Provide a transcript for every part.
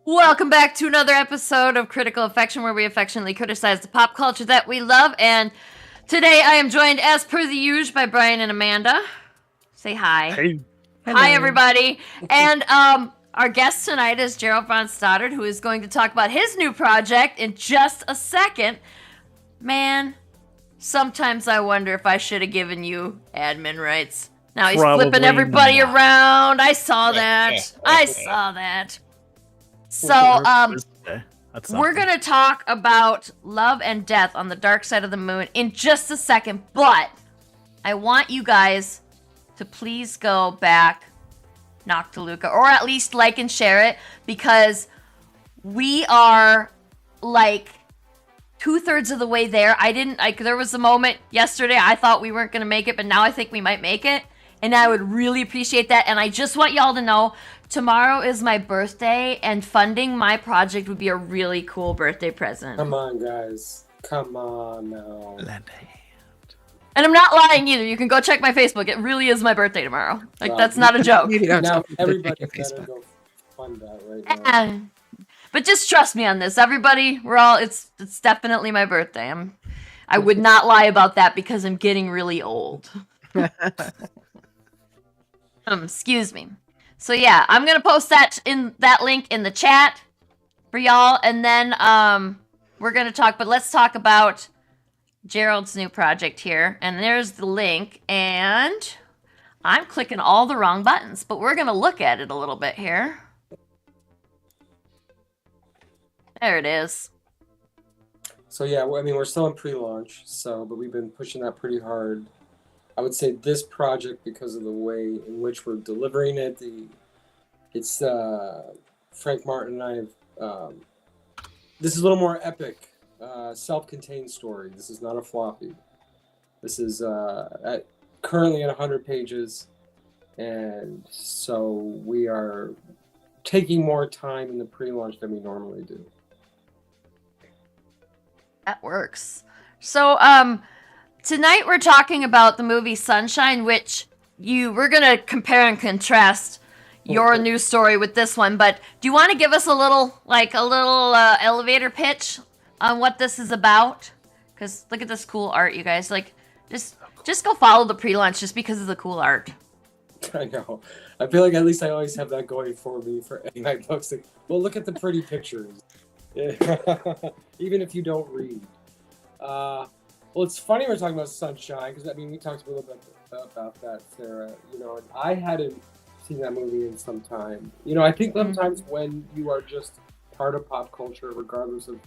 Welcome back to another episode of Critical Affection, where we affectionately criticize the pop culture that we love. And today I am joined, as per the usual, by Brian and Amanda. Say hi. Hey. Hi, everybody. And our guest tonight is Gerald Von Stoddard, who is going to talk about his new project in just a second. Man, sometimes I wonder if I should have given you admin rights. Now he's flipping everybody around. I saw that. So, we're going to talk about love and death on the dark side of the moon in just a second, but I want you guys to please go back, Noctiluca, or at least like and share it, because we are like 2/3 of the way there. There was a moment yesterday I thought we weren't going to make it, but now I think we might make it, and I would really appreciate that. And I just want y'all to know, tomorrow is my birthday, and funding my project would be a really cool birthday present. Come on, guys. Come on now. And I'm not lying either. You can go check my Facebook. It really is my birthday tomorrow. That's not a joke. Now, everybody better go fund that right now. But just trust me on this. Everybody, it's definitely my birthday. I would not lie about that because I'm getting really old. Excuse me. So yeah, I'm going to post that link in the chat for y'all, and then we're going to talk, but let's talk about Gerald's new project here. And there's the link, and I'm clicking all the wrong buttons, but we're going to look at it a little bit here. There it is. So yeah, we're still in pre-launch, but we've been pushing that pretty hard. I would say this project, because of the way in which we're delivering it, it's Frank Martin and I have, this is a little more epic, self-contained story. This is not a floppy. This is currently at 100 pages, and so we are taking more time in the pre-launch than we normally do. That works. So, tonight we're talking about the movie Sunshine, which we're going to compare and contrast your new story with this one. But do you want to give us a little elevator pitch on what this is about? Because look at this cool art, you guys. Just go follow the pre-launch just because of the cool art. I know. I feel like at least I always have that going for me for any of my books. Well, look at the pretty pictures. Even if you don't read. Well, it's funny we're talking about Sunshine, because we talked a little bit about that, Sarah. And I hadn't seen that movie in some time. I think sometimes when you are just part of pop culture, regardless of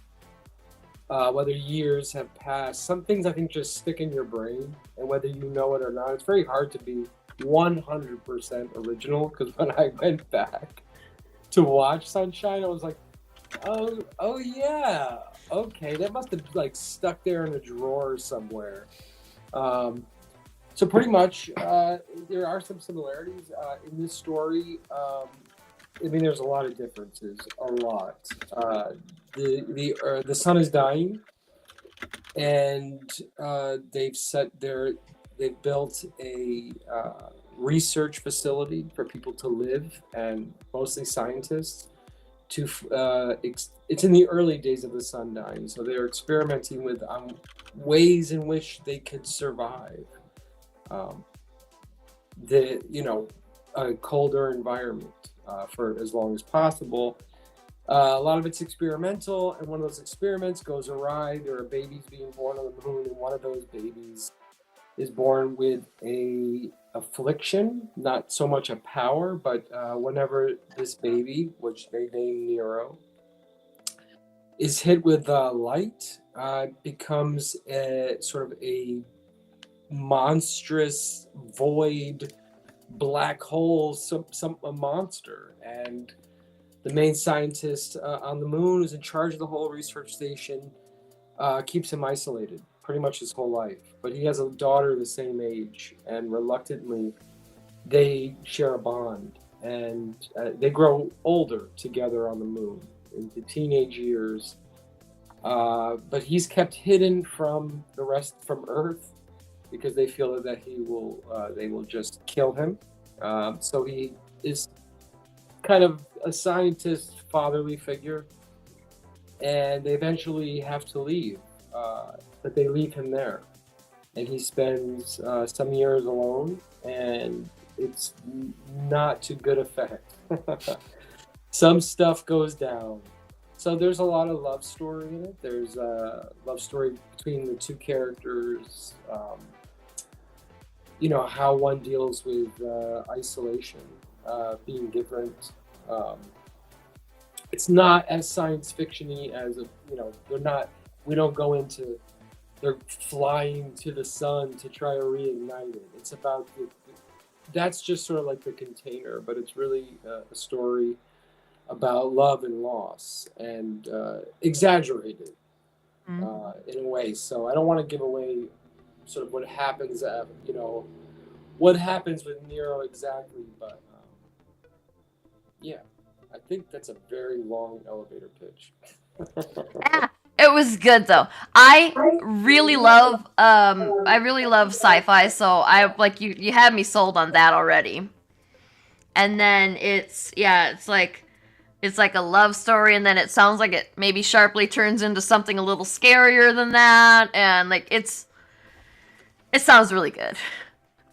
whether years have passed, some things I think just stick in your brain, and whether you know it or not, it's very hard to be 100% original. Because when I went back to watch Sunshine, I was like, oh yeah, okay, that must have stuck there in a drawer somewhere. So pretty much, there are some similarities in this story. There's a lot of differences, a lot. The sun is dying, and they've built a research facility for people to live, and mostly scientists. It's in the early days of the sun dying, so they're experimenting with ways in which they could survive a colder environment for as long as possible. A lot of it's experimental, and one of those experiments goes awry. There are babies being born on the moon, and one of those babies is born with a affliction, not so much a power, but whenever this baby, which they name Nero, is hit with light, becomes a sort of a monstrous void black hole, a monster, and the main scientist on the moon, who's in charge of the whole research station, keeps him isolated pretty much his whole life. But he has a daughter the same age, and reluctantly, they share a bond, and they grow older together on the moon into teenage years. But he's kept hidden from the rest, from Earth, because they feel that they will just kill him. So he is kind of a scientist, fatherly figure, and they eventually have to leave, but they leave him there, and he spends some years alone, and it's not to good effect. Some stuff goes down. So there's a lot of love story in it. There's a love story between the two characters, how one deals with isolation, being different. It's not as science fiction-y as we don't go into they're flying to the sun to try to reignite it. It's about that's just sort of like the container, but it's really a story about love and loss, and exaggerated in a way. So I don't want to give away sort of what happens with Nero exactly, but yeah, I think that's a very long elevator pitch. It was good though. I really love sci-fi, so I like you had me sold on that already. And then it's like a love story, and then it sounds like it maybe sharply turns into something a little scarier than that, and like it sounds really good.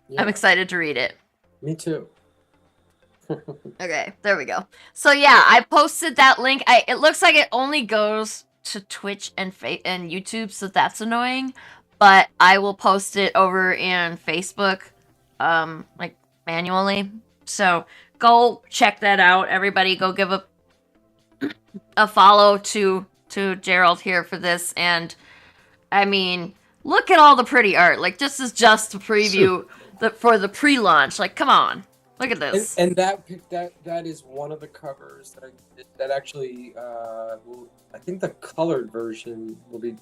Yeah. I'm excited to read it. Me too. Okay, there we go. So yeah, I posted that link. It looks like it only goes to Twitch and YouTube, so that's annoying. But I will post it over in Facebook, like manually. So go check that out, everybody. Go give a follow to Gerald here for this. And I mean, look at all the pretty art. Like, this is just a preview for the pre-launch. Like, come on. Look at this. And that is one of the covers that actually I think the colored version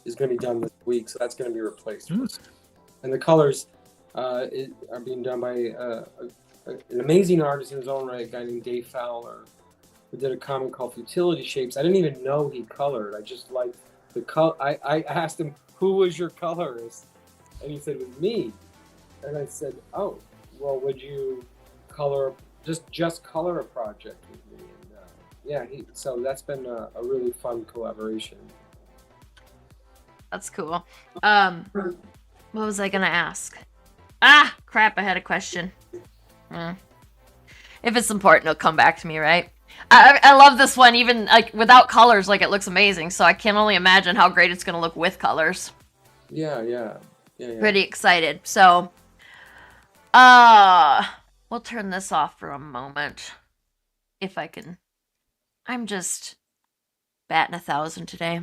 is going to be done this week, so that's going to be replaced. And the colors are being done by an amazing artist in his own right, a guy named Dave Fowler, who did a comic called Futility Shapes. I didn't even know he colored. I just liked the color. I asked him, who was your colorist? And he said, it was me. And I said, oh, well, would you just color a project with me? And so that's been a really fun collaboration. That's cool. What was I gonna ask? Ah, crap! I had a question. If it's important, it'll come back to me, right? I love this one, even like without colors. Like, it looks amazing. So I can only imagine how great it's gonna look with colors. Yeah. Pretty excited. So, we'll turn this off for a moment, if I can. I'm just batting 1,000 today.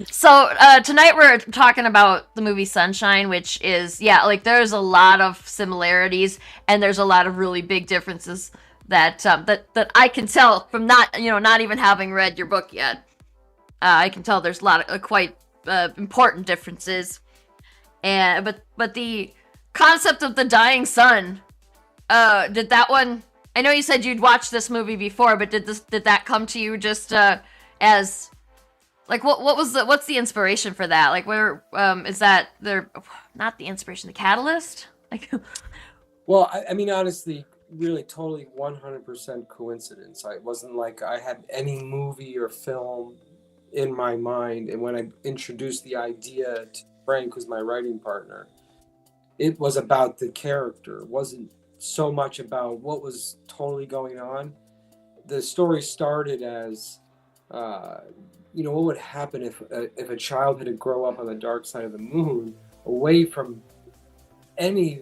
So tonight we're talking about the movie Sunshine, which is there's a lot of similarities, and there's a lot of really big differences that I can tell from not even having read your book yet. I can tell there's a lot of quite important differences, but the concept of the dying sun, did that one? I know you said you'd watched this movie before, but did that come to you just as like what's the inspiration for that? Like, where is that not the inspiration, the catalyst? Like, well, I mean, honestly, really, totally 100% coincidence. It wasn't like I had any movie or film in my mind, and when I introduced the idea to Frank, who's my writing partner, it was about the character. It wasn't so much about what was totally going on. The story started as, what would happen if a child had to grow up on the dark side of the moon, away from any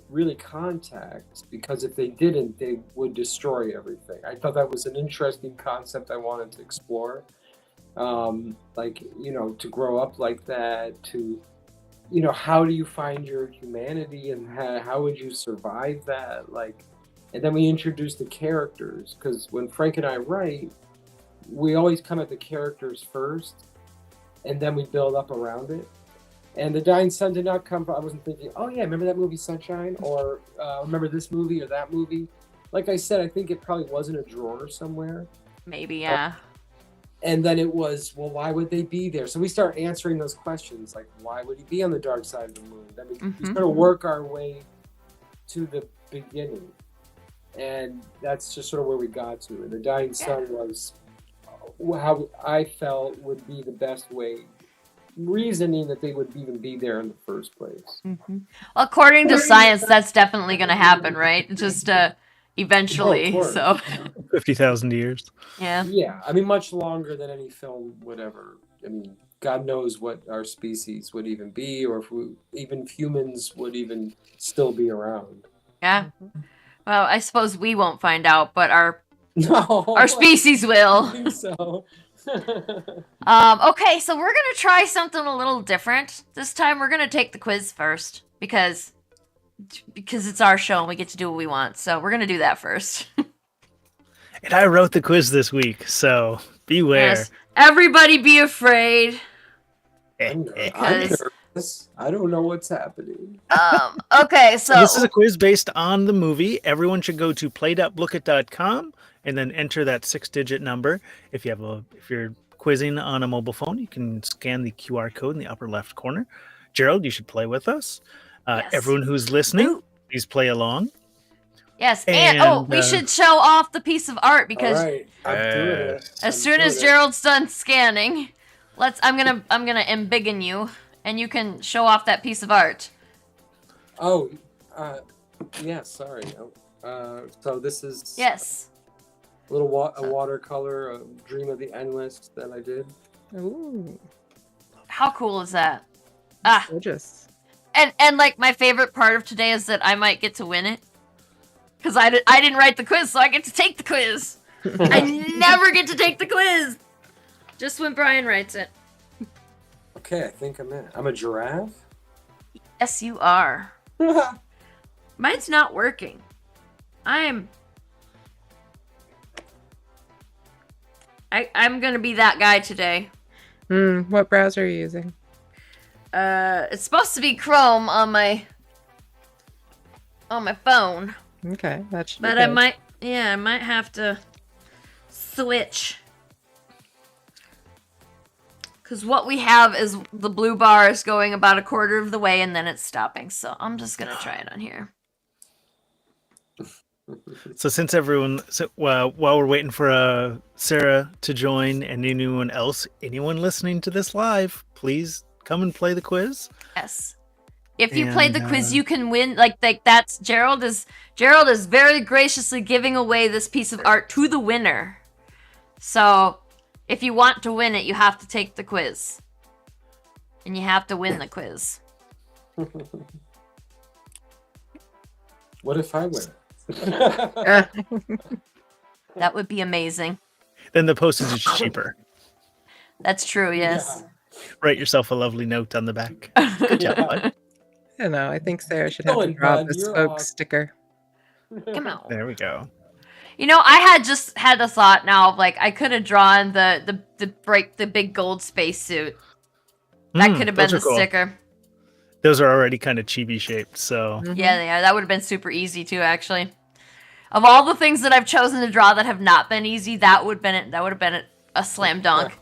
really contact, because if they didn't, they would destroy everything. I thought that was an interesting concept I wanted to explore. To grow up like that, to how do you find your humanity and how would you survive that? Like, and then we introduce the characters, because when Frank and I write, we always come at the characters first, and then we build up around it. And The Dying Sun did not come from, I wasn't thinking, oh yeah, remember that movie Sunshine? Or remember this movie or that movie? Like I said, I think it probably was in a drawer somewhere. Maybe, yeah. And then it was, well, why would they be there? So we start answering those questions, like, why would he be on the dark side of the moon? Then we sort of work our way to the beginning. And that's just sort of where we got to. And The Dying Sun was how I felt would be the best way, reasoning that they would even be there in the first place. Well, according to science, that's definitely going to happen, right? Just eventually. 50,000 years. Yeah. Yeah. I mean, much longer than any film would ever. I mean, God knows what our species would even be, or if even humans would even still be around. Yeah. Well, I suppose we won't find out, but our No, species will. I think so. Okay, so we're gonna try something a little different. This time we're gonna take the quiz first because it's our show and we get to do what we want. So we're gonna do that first. And I wrote the quiz this week, so beware. Yes. Everybody be afraid. I'm nervous. I don't know what's happening. Okay, so This is a quiz based on the movie. Everyone should go to play.blookeit.com and then enter that 6-digit number. If you're quizzing on a mobile phone, you can scan the QR code in the upper left corner. Gerald, you should play with us. Yes. Everyone who's listening, please play along. Yes, and we should show off the piece of art because All right, I'm doing it. as soon as Gerald's done scanning, I'm gonna embiggen you, and you can show off that piece of art. Oh, yeah. Sorry. So this is a watercolor, a Dream of the Endless that I did. Ooh, how cool is that? gorgeous. And like my favorite part of today is that I might get to win it. Because I didn't write the quiz, so I get to take the quiz. I never get to take the quiz. Just when Brian writes it. Okay, I think I'm in. I'm a giraffe? Yes, you are. Mine's not working. I'm going to be that guy today. What browser are you using? It's supposed to be Chrome on my phone. Okay, that should be But good. I might have to switch. Because what we have is the blue bar is going about a quarter of the way and then it's stopping. So I'm just going to try it on here. So since while we're waiting for Sarah to join and anyone listening to this live, please come and play the quiz. Yes. If you played the quiz, you can win. Like that's Gerald is very graciously giving away this piece of art to the winner. So if you want to win it, you have to take the quiz. And you have to win the quiz. What if I win? That would be amazing. Then the postage is cheaper. That's true, yes. Yeah. Write yourself a lovely note on the back. Good job, bud. I don't know. I think Sarah should have to Going, draw bud, this you're folk awesome. sticker. Come on. There we go. You know, I just had a thought now of like I could have drawn the big gold spacesuit. That could have been the cool. sticker. Those are already kind of chibi shaped, so Yeah, they are. That would have been super easy too, actually. Of all the things that I've chosen to draw that have not been easy, that would have been a slam dunk.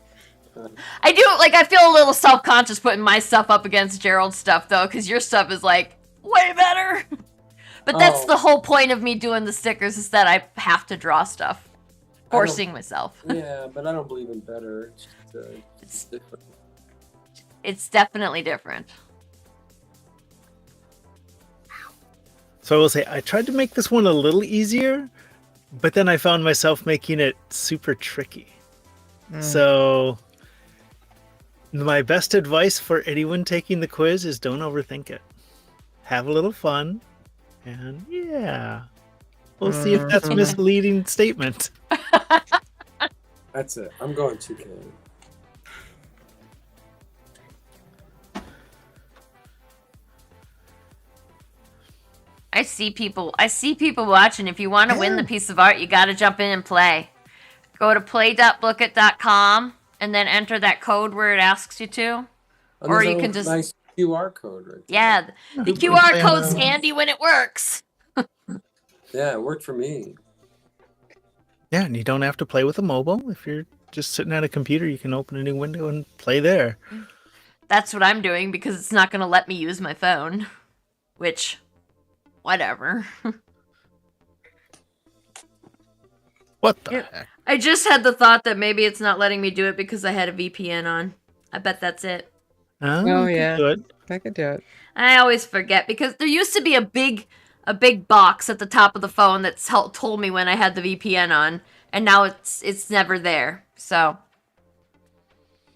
I feel a little self-conscious putting my stuff up against Gerald's stuff though, because your stuff is like way better. But that's the whole point of me doing the stickers is that I have to draw stuff, forcing myself. Yeah, but I don't believe in better. It's different. It's definitely different. I will say I tried to make this one a little easier, but then I found myself making it super tricky. So my best advice for anyone taking the quiz is don't overthink it. Have a little fun, and we'll see if that's a misleading statement. That's it. I'm going 2K. I see people watching. If you want to win the piece of art, you got to jump in and play. Go to play.bookit.com and then enter that code where it asks you to. Oh, or you can just nice QR code right there. Yeah, the QR code's handy when it works. Yeah, it worked for me. Yeah, and you don't have to play with a mobile. If you're just sitting at a computer, you can open a new window and play there. That's what I'm doing because it's not going to let me use my phone. Which, whatever. What the heck? I just had the thought that maybe it's not letting me do it because I had a VPN on. I bet that's it. Oh, yeah. Good. I could do it. I always forget because there used to be a big box at the top of the phone that told me when I had the VPN on, and now it's never there. So,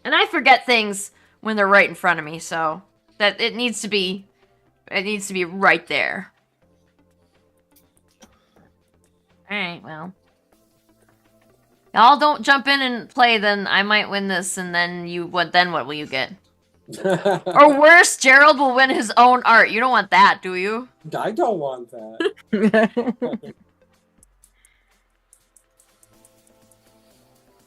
and I forget things when they're right in front of me. So that it needs to be right there. All right, well. Y'all don't jump in and play, then I might win this, and then what will you get? Or worse, Gerald will win his own art. You don't want that, do you? I don't want that.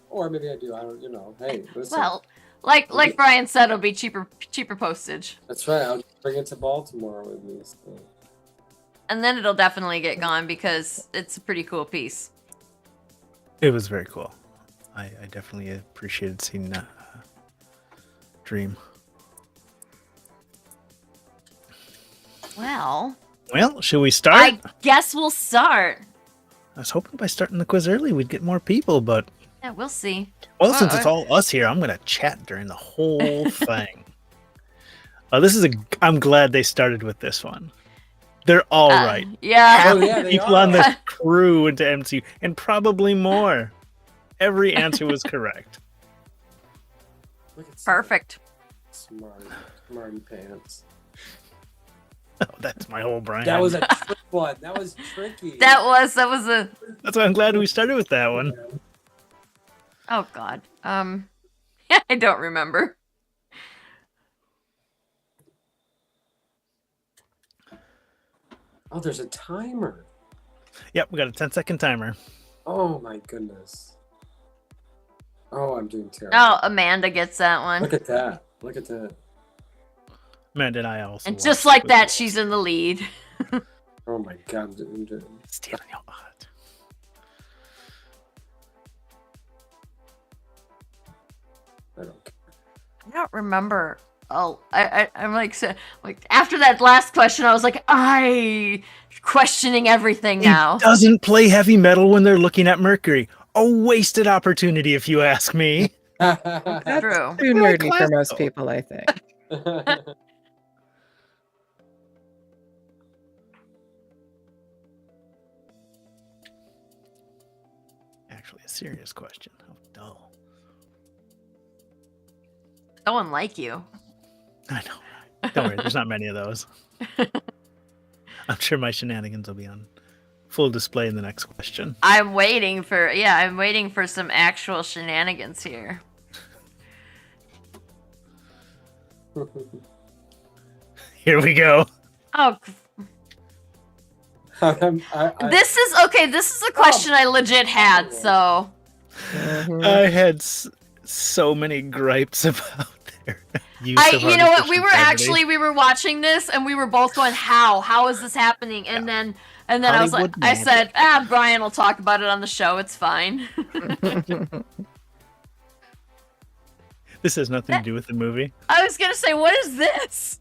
Or maybe I do. I don't. Hey, listen. Well, like Brian said, it'll be cheaper postage. That's right. I'll bring it to Baltimore with me. So. And then it'll definitely get gone because it's a pretty cool piece. It was very cool. I definitely appreciated seeing Dream. Well, should we start? I guess we'll start. I was hoping by starting the quiz early we'd get more people, but yeah, we'll see. Well, since it's all us here, I'm gonna chat during the whole thing. I'm glad they started with this one. They're all right. Yeah. Oh, yeah, they people are. on the crew into MCU, and probably more. Every answer was correct. Look at Perfect. Smarty pants. Oh, that's my whole brain. That was a trick one. That was tricky. That was a. That's why I'm glad we started with that one. Oh God. I don't remember. Oh, there's a timer. Yep, we got a 10-second timer. Oh my goodness. Oh, I'm doing terrible. Oh, Amanda gets that one. Look at that. Look at that. Amanda and I also. And just like that, she's in the lead. Oh my God. I'm doing... Stealing your art. I don't care. I don't remember. Oh, I'm like after that last question, I was like, questioning everything now. He doesn't play heavy metal when they're looking at Mercury. A wasted opportunity, if you ask me. True. Too nerdy for most people, I think. Actually, a serious question. How dull. No one like you. I know. Don't worry, there's not many of those. I'm sure my shenanigans will be on full display in the next question. I'm waiting for some actual shenanigans here. Here we go. Oh, this is a question I legit had, so. I had so many gripes about their use of you know what? artificial We were watching this and we were both going, how is this happening? And then I was like, I said, Brian will talk about it on the show. It's fine. This has nothing to do with the movie. I was gonna say, what is this?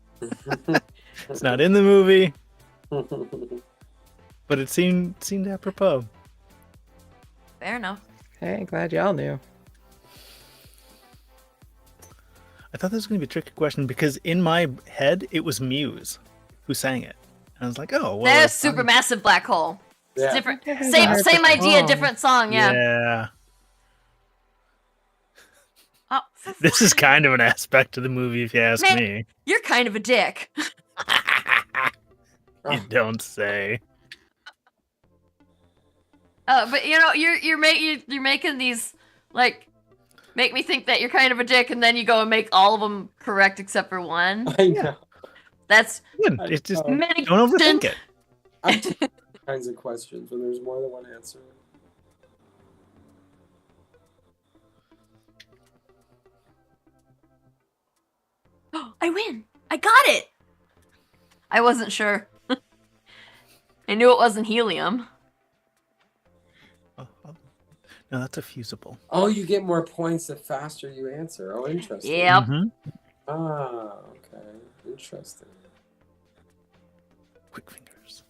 It's not in the movie, but it seemed apropos. Fair enough. Hey, glad y'all knew. I thought this was going to be a tricky question because in my head, it was Muse who sang it. And I was like, oh, well. That's Supermassive Black Hole. Yeah. It's different. Same idea, different song, yeah. Yeah. Oh. This is kind of an aspect of the movie, if you ask me. You're kind of a dick. You don't say. But you know, you're making these like make me think that you're kind of a dick, and then you go and make all of them correct except for one. I know. That's It's just know. don't overthink it. I'm kinds of questions when there's more than one answer. I win. I got it. I wasn't sure. I knew it wasn't helium. No, that's a fusible. Oh, you get more points the faster you answer. Oh, interesting. Yep. Mm-hmm. Ah, okay. Interesting. Quick fingers.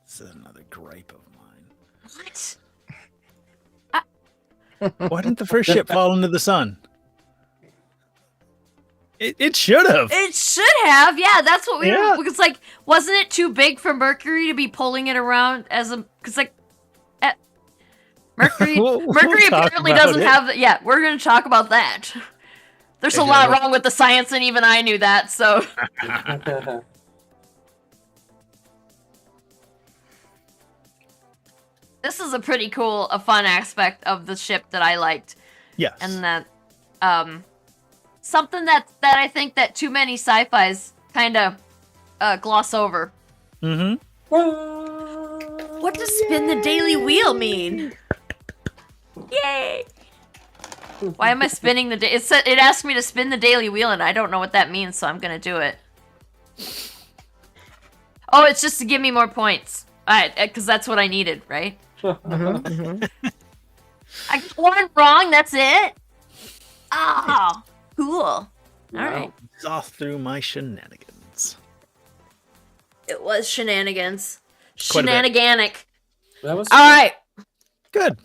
This is another gripe of mine. What? Why didn't the first ship fall into the sun? It should have. It should have. Yeah, that's what we Yeah. were. Because, like, wasn't it too big for Mercury to be pulling it around as a. Because, like, Mercury Mercury talk apparently about doesn't it. have. Yeah, we're going to talk about that. There's a lot wrong with the science, and even I knew that, so. This is a pretty cool, a fun aspect of the ship that I liked. Yes. And that, something that I think that too many sci-fis kind of gloss over. Mm-hmm. What does spin the daily wheel mean? Yay! Why am I spinning the day? It asked me to spin the daily wheel, and I don't know what that means, so I'm gonna do it. Oh, it's just to give me more points. Alright, because that's what I needed, right? I got one wrong, that's it? Oh, cool. Alright. Saw through my shenanigans. It was shenanigans. Quite a bit. Shenaniganic. That was Alright. Good.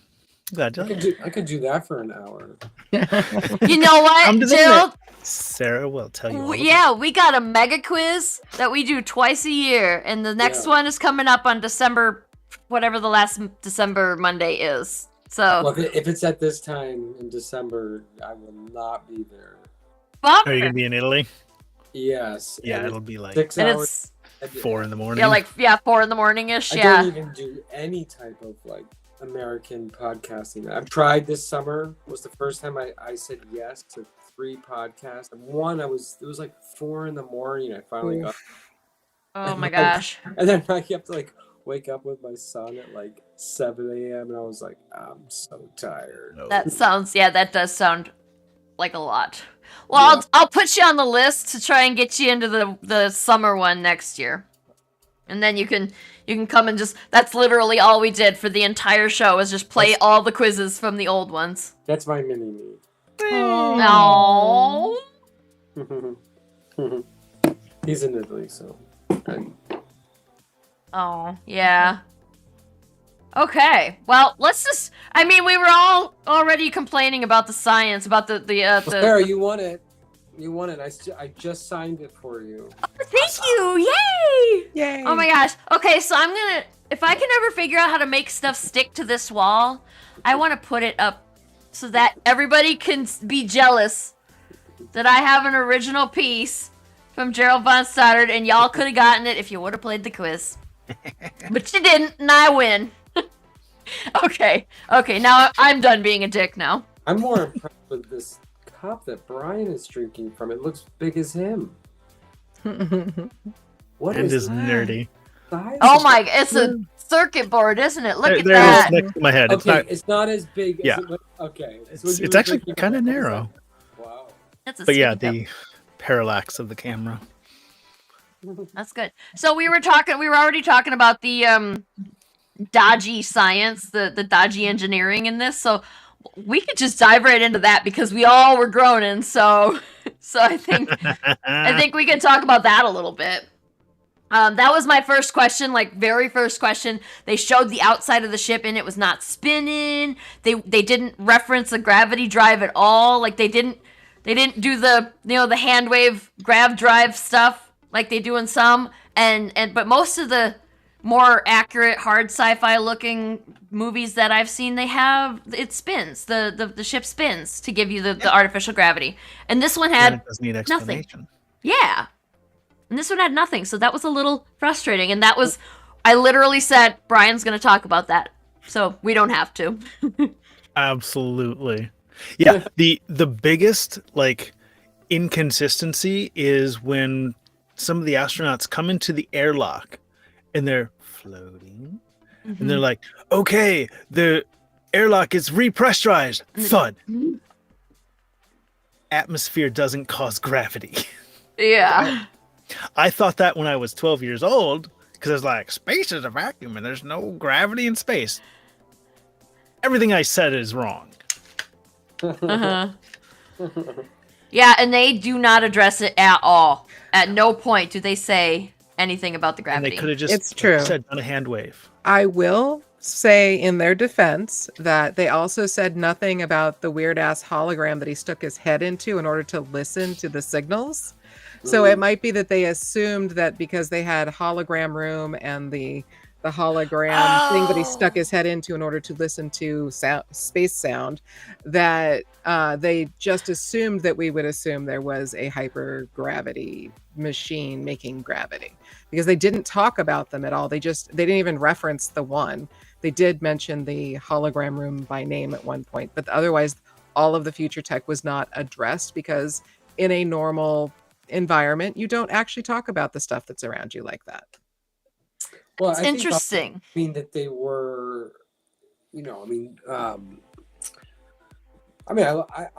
Glad I you could do that for an hour. You know what, Come to the Gerald? Sarah will tell you. All about Yeah, we got a mega quiz that we do twice a year, and the next one is coming up on December, whatever the last December Monday is. So, Well, if it's at this time in December, I will not be there. bummer. Are you gonna be in Italy? Yes. Yeah, and it'll be like 6 And hours. it's 4 in the morning. yeah, 4 in the morning ish. I Yeah. don't even do any type of like American podcasting. I've tried this summer. Was the first time I said yes to 3 podcasts. And one it was like 4 in the morning. I finally got. Oh my gosh. And then I have to like wake up with my son at like 7 a.m. and I was like, I'm so tired. No. That does sound like a lot. Well, Yeah. I'll put you on the list to try and get you into the summer one next year. And then you can come and that's literally all we did for the entire show is just play all the quizzes from the old ones. That's my mini me. No. He's in Italy, so. Oh, yeah. Okay. Well, we were all already complaining about the science, about the Sarah, you won it. You won it. I just signed it for you. Thank you! Yay! Yay. Oh my gosh. Okay, so if I can ever figure out how to make stuff stick to this wall, I want to put it up so that everybody can be jealous that I have an original piece from Gerald Von Stoddard, and y'all could have gotten it if you would have played the quiz. But you didn't, and I win. Okay, now I'm done being a dick now. I'm more impressed with this cup that Brian is drinking from. It looks big as him. What and is is nerdy. Size? Oh my, it's a circuit board, isn't it? Look at There that. it is next to my head. Okay, it's not as big Yeah. as it looks. Okay. It's actually kind of narrow. Wow. That's a But yeah, skinny cup. the parallax of the camera. That's good. So we were already talking about the dodgy science, the dodgy engineering in this. So we could just dive right into that because we all were groaning. So I think we can talk about that a little bit. That was my first question, like very first question. They showed the outside of the ship and it was not spinning. They didn't reference the gravity drive at all. Like they didn't do the hand wave grav drive stuff like they do in some. But most of the more accurate hard sci-fi looking movies that I've seen, it spins. The ship spins to give you the artificial gravity. And this one had And it doesn't need nothing. explanation. Yeah. And this one had nothing, so that was a little frustrating. And I literally said, Brian's going to talk about that. So we don't have to. Absolutely. Yeah, the biggest like inconsistency is when some of the astronauts come into the airlock and they're floating. And they're like, okay, the airlock is repressurized. Thud. Atmosphere doesn't cause gravity. Yeah. I thought that when I was 12 years old, because I was like, space is a vacuum and there's no gravity in space. Everything I said is wrong. Yeah, and they do not address it at all. At no point do they say anything about the gravity. And they could have just It's true. said on a hand wave. I will say in their defense that they also said nothing about the weird ass hologram that he stuck his head into in order to listen to the signals. So it might be that they assumed that because they had hologram room and the hologram thing that he stuck his head into in order to listen to space sound, that they just assumed that we would assume there was a hypergravity machine making gravity, because they didn't talk about them at all. They didn't even reference the one. They did mention the hologram room by name at one point, but otherwise all of the future tech was not addressed, because in a normal environment you don't actually talk about the stuff that's around you like that. Well, it's interesting. I mean that they were, I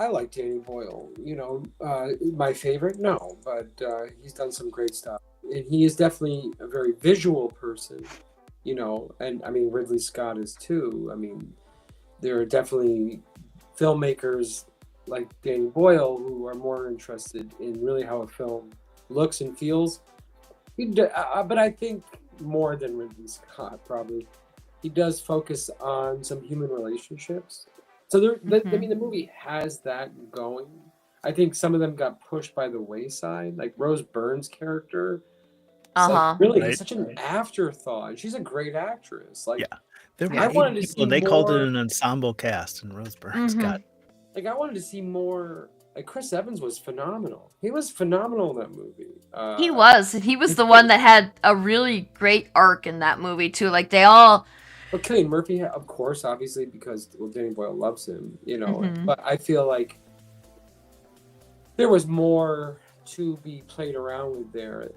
like Danny Boyle. My favorite, no, but he's done some great stuff, and he is definitely a very visual person. And I mean Ridley Scott is too. I mean, there are definitely filmmakers like Danny Boyle who are more interested in really how a film looks and feels. But I think more than Ridley Scott, probably, he does focus on some human relationships. So I mean, the movie has that going. I think some of them got pushed by the wayside, like Rose Byrne's character. It's such an afterthought. She's a great actress. I wanted to see. They called it an ensemble cast, and Rose Byrne's got. I wanted to see more. Like Chris Evans was phenomenal. He was phenomenal in that movie. He was the one that had a really great arc in that movie too. Like they all. Well, Cillian Murphy, of course, obviously, because Danny Boyle loves him. But I feel like there was more to be played around with there.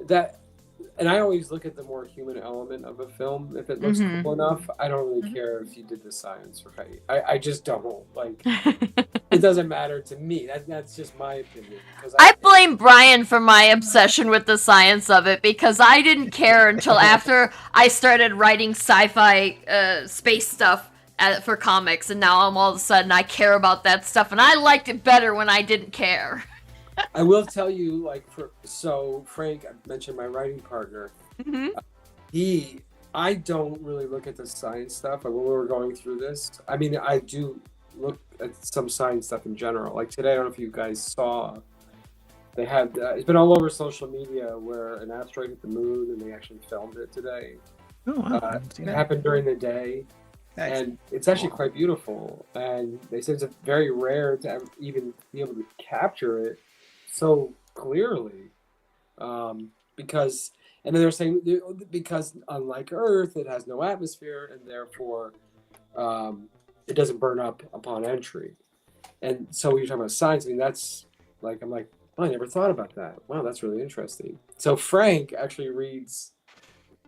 And I always look at the more human element of a film. If it looks cool enough, I don't really care if you did the science right. I just don't. Like, it doesn't matter to me. That's just my opinion. I blame Brian for my obsession with the science of it, because I didn't care until after I started writing sci-fi space stuff for comics, and now all of a sudden I care about that stuff, and I liked it better when I didn't care. I will tell you, Frank, I mentioned my writing partner. I don't really look at the science stuff. When we were going through this, I mean, I do look at some science stuff in general. Like today, I don't know if you guys saw, they had, it's been all over social media where an asteroid hit the moon, and they actually filmed it today. It happened during the day. Nice. And it's actually quite beautiful. And they said it's very rare to even be able to capture it so clearly, because then they're saying because unlike Earth, it has no atmosphere, and therefore it doesn't burn up upon entry. And so when you're talking about science, I mean, that's like, I'm like, oh, I never thought about that. Wow, that's really interesting. So Frank actually reads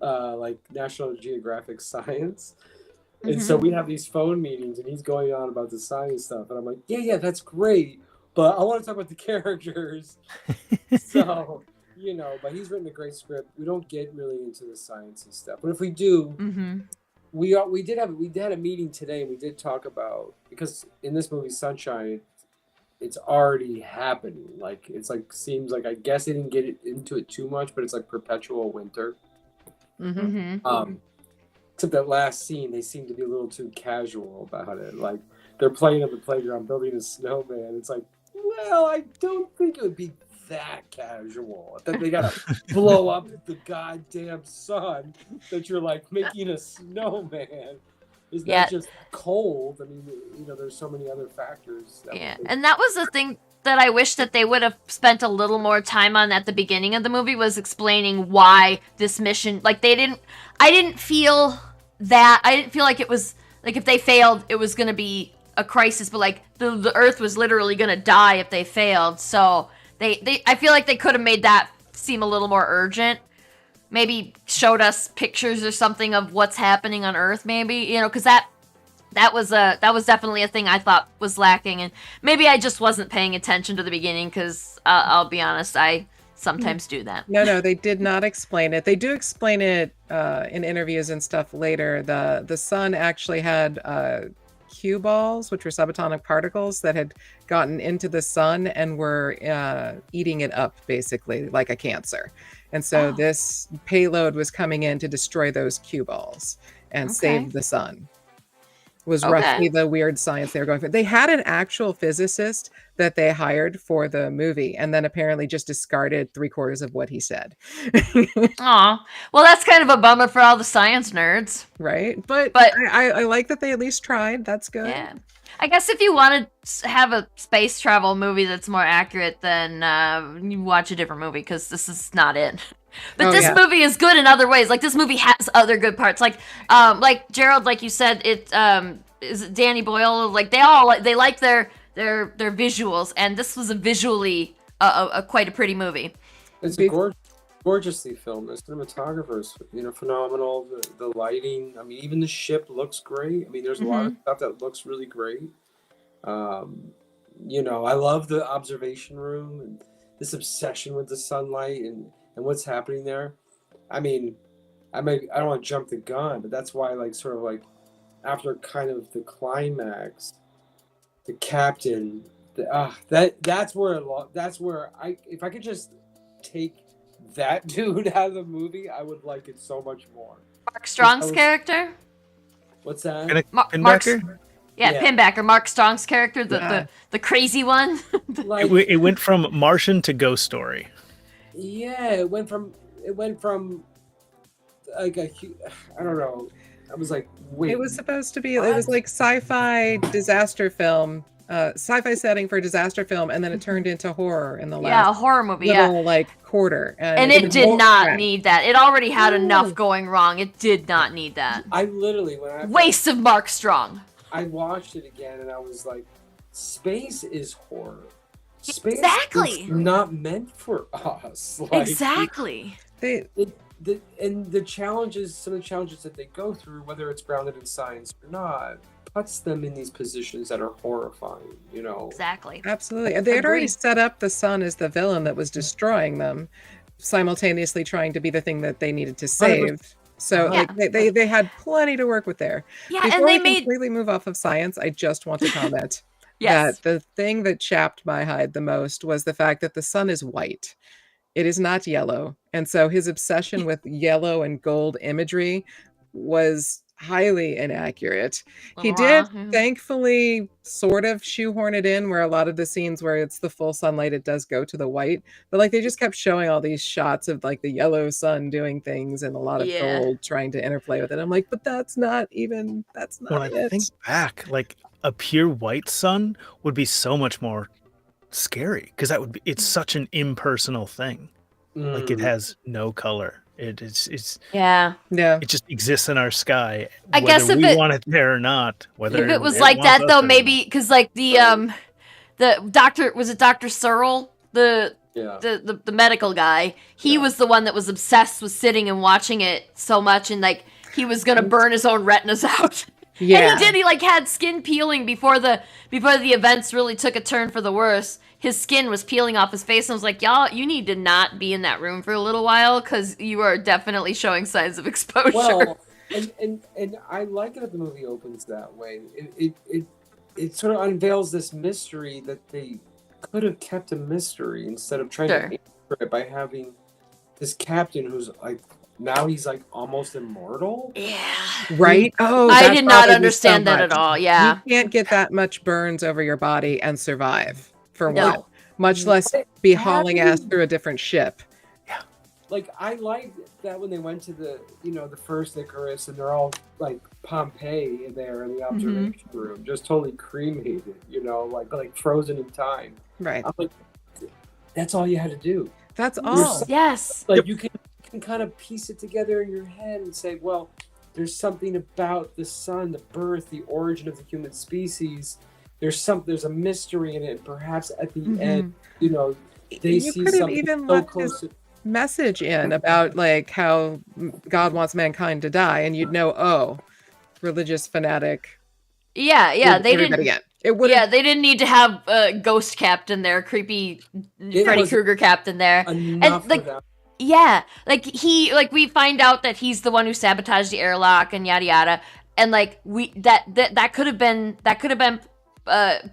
National Geographic Science. And so we have these phone meetings, and he's going on about the science stuff, and I'm like, yeah, that's great, but I want to talk about the characters. So, but he's written a great script. We don't get really into the science and stuff, but if we do, we had a meeting today, and we did talk about, because in this movie Sunshine, it's already happening. Like it's like, seems like, I guess they didn't get into it too much, but it's like perpetual winter. Except that last scene, they seem to be a little too casual about it. Like they're playing on the playground, building a snowman. It's like, well, I don't think it would be that casual. That they gotta blow up the goddamn sun. That you're like making a snowman. Is that just cold? I mean, there's so many other factors. And that was the thing that I wish that they would have spent a little more time on at the beginning of the movie, was explaining why this mission. Like I didn't feel like it was like, if they failed, it was gonna be a crisis, but like the Earth was literally gonna die if they failed. So I feel like they could have made that seem a little more urgent. Maybe showed us pictures or something of what's happening on Earth, maybe, because that was definitely a thing I thought was lacking, and maybe I just wasn't paying attention to the beginning, because I'll be honest, I sometimes do that. No, they did not explain it. They do explain it in interviews and stuff later. The sun actually had cue balls, which were subatomic particles that had gotten into the sun and were eating it up, basically, like a cancer. And so this payload was coming in to destroy those cue balls and save the sun. Was roughly the weird science they were going for. They had an actual physicist that they hired for the movie, and then apparently just discarded 3/4 of what he said. Aw, well, that's kind of a bummer for all the science nerds, right? But I like that they at least tried. That's good. Yeah, I guess if you want to have a space travel movie that's more accurate, then you watch a different movie, because this is not it. But this movie is good in other ways. Like, this movie has other good parts. Like Gerald, like you said, it is it Danny Boyle. Like, they like their visuals, and this was a visually quite a pretty movie. It's a gorgeously filmed. The cinematographer's phenomenal. The lighting. I mean, even the ship looks great. I mean, there's a lot of stuff that looks really great. I love the observation room and this obsession with the sunlight and what's happening there. I mean, I don't want to jump the gun, but that's why, after kind of the climax, the captain, that's where if I could just take that dude out of the movie, I would like it so much more. Mark Strong's character. What's that? Pinbacker? Pinbacker. Mark Strong's character, the crazy one. It went from Martian to Ghost Story. Yeah, it went from like I don't know. I was like, wait. It was supposed to be. It was like sci-fi disaster film, sci-fi setting for a disaster film, and then it turned into horror in the last. A horror movie. Quarter. And it did not need that. It already had enough going wrong. It did not need that. I literally waste of Mark Strong. I watched it again, and I was like, space is horror. Space is not meant for us. Exactly. The challenges, some of the challenges that they go through, whether it's grounded in science or not, puts them in these positions that are horrifying. Exactly. Absolutely. And they had already set up the sun as the villain that was destroying them, simultaneously trying to be the thing that they needed to save. 100%. So they had plenty to work with there. Yeah, Before and they completely move off of science, I just want to comment. Yes. That the thing that chapped my hide the most was the fact that the sun is white. It is not yellow. And so his obsession with yellow and gold imagery was highly inaccurate. He did thankfully sort of shoehorn it in where a lot of the scenes where it's the full sunlight, it does go to the white. But they just kept showing all these shots of the yellow sun doing things and a lot of gold trying to interplay with it. I'm like, but that's not it. When I think back, a pure white sun would be so much more scary, because it's such an impersonal thing. It has no color. It's it just exists in our sky. I guess if we want it there or not. Whether if it was like that though, maybe because the doctor, was it Dr. Searle, the medical guy, he was the one that was obsessed with sitting and watching it so much, and he was gonna burn his own retinas out. Yeah. And he did. He had skin peeling before the events really took a turn for the worse. His skin was peeling off his face, and I was like, y'all, you need to not be in that room for a little while, because you are definitely showing signs of exposure. Well, and I like it that the movie opens that way. It sort of unveils this mystery that they could have kept a mystery instead of trying to answer it by having this captain who's now he's almost immortal. Yeah. Right? Oh, I did not understand that at all. Yeah. You can't get that much burns over your body and survive, for one. Much less be hauling ass through a different ship. Yeah. I like that when they went to the first Icarus, and they're all Pompeii there in the observation room, just totally cremated, frozen in time. Right. I'm like, that's all you had to do. That's all. Yes. You can kind of piece it together in your head and say, well, there's something about the sun, the birth, the origin of the human species. There's a mystery in it, and perhaps at the end, they see something so close. message in about like how God wants mankind to die, and you'd know, oh, religious fanatic. Yeah, they didn't. Again. It would. Yeah, they didn't need to have a ghost captain there, creepy Freddy Krueger captain there, and like. Yeah, like we find out that he's the one who sabotaged the airlock and yada yada, and like that could have been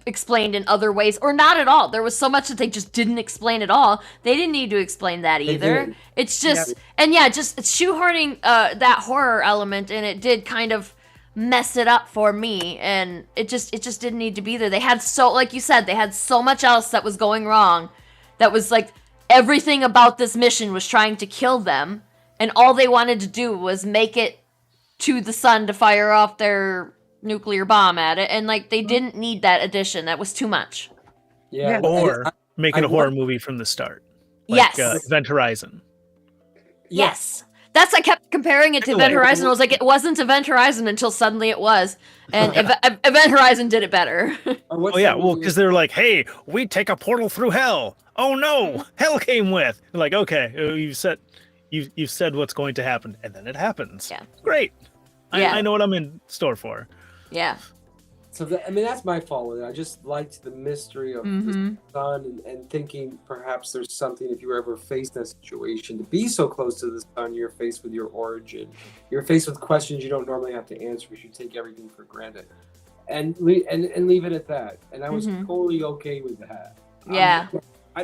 explained in other ways, or not at all. There was so much that they just didn't explain at all. They didn't need to explain that either. It's just just it's shoehorning that horror element, and it did kind of mess it up for me, and it just didn't need to be there. They had like you said, they had so much else that was going wrong, that was like. Everything about this mission was trying to kill them, and all they wanted to do was make it to the sun to fire off their nuclear bomb at it, and like they didn't need that addition. That was too much. Yeah. Or making a horror movie from the start. Like, yes. Event Horizon. Yes. That's I kept comparing it to Event Horizon. I was like, it wasn't Event Horizon until suddenly it was, and Event Horizon did it better. Oh yeah, well, because they're like, hey, we take a portal through hell. Oh no, hell came with. Like, okay, you've said what's going to happen, and then it happens. Yeah, great. I know what I'm in store for. Yeah. So that's my fault with it. I just liked the mystery of the sun, and thinking perhaps there's something, if you were ever faced in that situation, to be so close to the sun, you're faced with your origin. You're faced with questions you don't normally have to answer because you take everything for granted, and leave it at that. And I was totally okay with that. Yeah.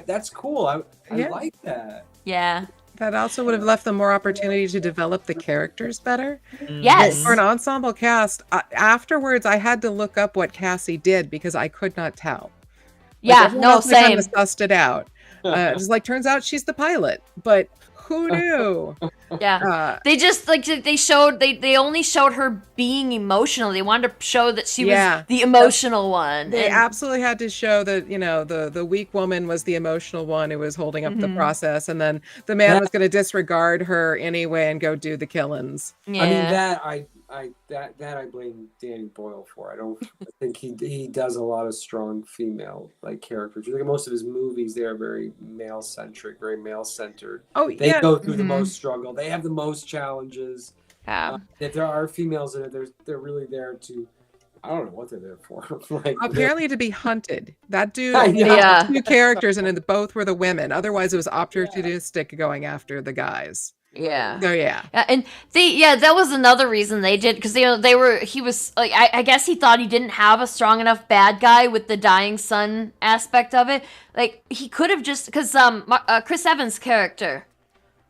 That's cool. I like that. Yeah. That also would have left them more opportunity to develop the characters better. Yes. For an ensemble cast, afterwards I had to look up what Cassie did because I could not tell. Yeah, no, same. Kind of sussed it out. It was like, turns out she's the pilot, but who knew? Yeah. They just they only showed her being emotional. They wanted to show that she was the emotional one. They absolutely had to show that, the weak woman was the emotional one who was holding up the process, and then the man was going to disregard her anyway and go do the killings. Yeah. I mean, I blame Danny Boyle for. I think he does a lot of strong female characters. You look at most of his movies; they are very male centric, very male centered. Oh, they go through the most struggle. They have the most challenges. If there are females in it, they're really there to. I don't know what they're there for. Apparently to be hunted. That dude, two characters, and both were the women. Otherwise, it was opportunistic going after the guys. Yeah. So yeah. And that was another reason they did, because he was like, I guess he thought he didn't have a strong enough bad guy with the dying sun aspect of it. Like, he could have just, because Chris Evans' character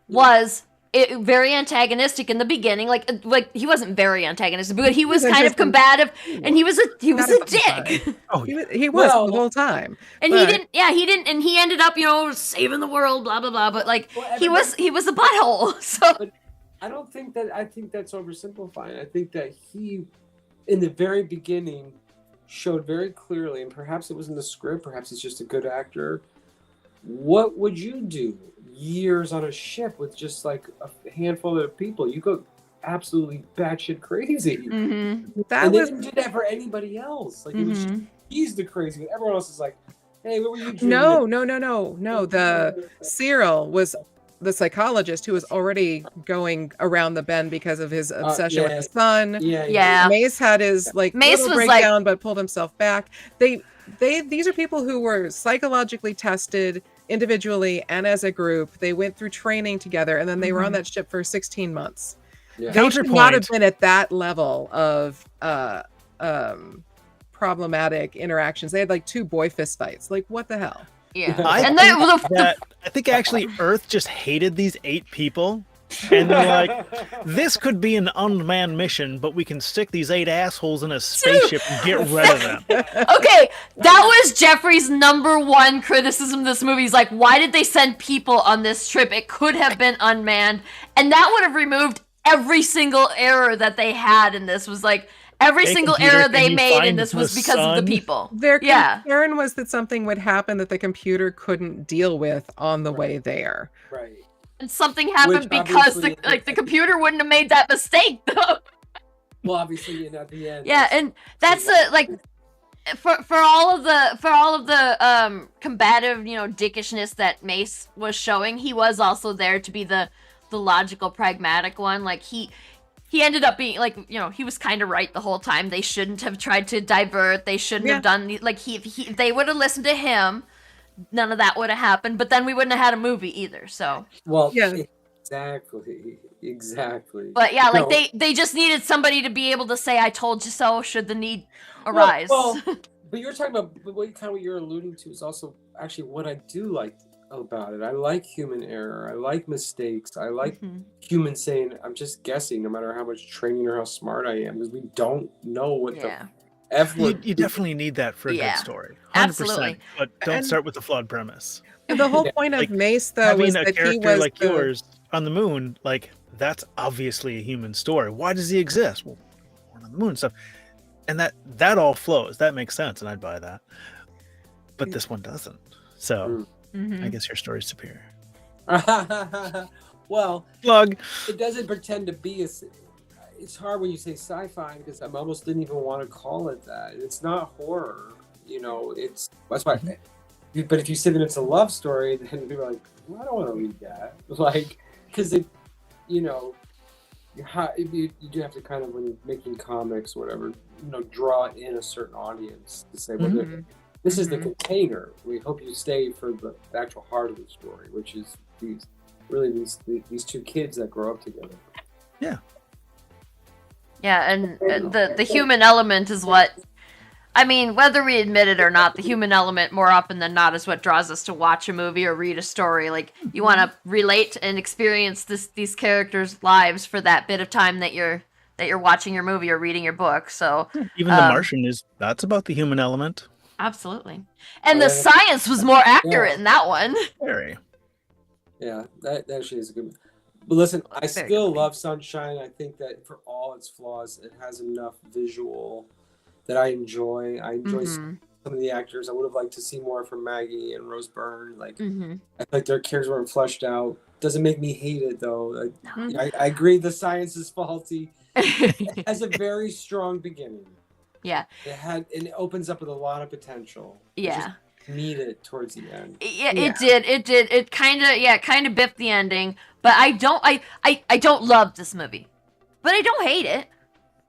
was very antagonistic in the beginning. Like he wasn't very antagonistic, but he was kind of combative, and he was a dick. Oh, he was the whole time. And he didn't, and he ended up, saving the world, blah blah blah. But he was a butthole. So but I think that's oversimplifying. I think that he, in the very beginning, showed very clearly, and perhaps it was in the script, perhaps he's just a good actor. What would you do? Years on a ship with just like a handful of people, you go absolutely batshit crazy. Mm-hmm. They didn't do that for anybody else. Like, it was he's the crazy one. Everyone else is like, hey, what were you doing? No. The Cyril was the psychologist who was already going around the bend because of his obsession with the sun. Yeah. Mace had his Mace little was breakdown, but pulled himself back. These are people who were psychologically tested individually and as a group. They went through training together, and then they were on that ship for 16 months. They should not have been at that level of problematic interactions. They had 2 boy fist fights. What the hell? Yeah. I think actually Earth just hated these 8 people. And they're like, this could be an unmanned mission, but we can stick these 8 assholes in a spaceship and get rid of them. Okay, that was Jeffrey's #1 criticism of this movie. He's like, why did they send people on this trip? It could have been unmanned. And that would have removed every single error that they had in this. Was like, every single error they made in this was because of the people. Their concern was that something would happen that the computer couldn't deal with on the way there. Right. And something happened because the computer wouldn't have made that mistake, though. Well, obviously, at the end. Yeah, and that's for all of the combative, dickishness that Mace was showing, he was also there to be the logical, pragmatic one. Like he ended up being like, he was kind of right the whole time. They shouldn't have tried to divert. They shouldn't have done like if they would have listened to him, none of that would have happened. But then we wouldn't have had a movie either. So exactly. But yeah, like they just needed somebody to be able to say "I told you so" should the need arise. Well, but you're talking about what you're alluding to is also actually what I do like about it. I like human error. I like mistakes. I like humans saying, "I'm just guessing," no matter how much training or how smart I am, because we don't know what the F word. You definitely need that for a good story. 100%. Absolutely. But don't start with the flawed premise. The whole point of Mace, though, was that he was like yours on the moon. Like, that's obviously a human story. Why does he exist? Well, born on the moon and stuff. And that all flows. That makes sense, and I'd buy that. But this one doesn't. So I guess your story's superior. Well, plug. It doesn't pretend to be it's hard when you say sci-fi, because I almost didn't even want to call it that. It's not horror, that's why. But if you say that it's a love story, then people are like, well, I don't want to read that. Like, because it, you do have to kind of, when you're making comics or whatever, draw in a certain audience to say, well, this is the container. We hope you stay for the actual heart of the story, which is these two kids that grow up together. Yeah. Yeah, and the human element is what, I mean, whether we admit it or not, the human element more often than not is what draws us to watch a movie or read a story. Like, you want to relate and experience these characters' lives for that bit of time that you're watching your movie or reading your book. So even The Martian that's about the human element. Absolutely. And the science was more accurate in that one. Very. Yeah, that actually is a good one. But listen, I still love Sunshine. I think that for all its flaws, it has enough visual that I enjoy. I enjoy some of the actors. I would have liked to see more from Maggie and Rose Byrne. Like, I feel like their characters weren't fleshed out. Doesn't make me hate it, though. I agree the science is faulty. It has a very strong beginning. Yeah. It opens up with a lot of potential. Yeah. Need it towards the end. Yeah, it did. It kind of biffed the ending. But I don't love this movie. But I don't hate it.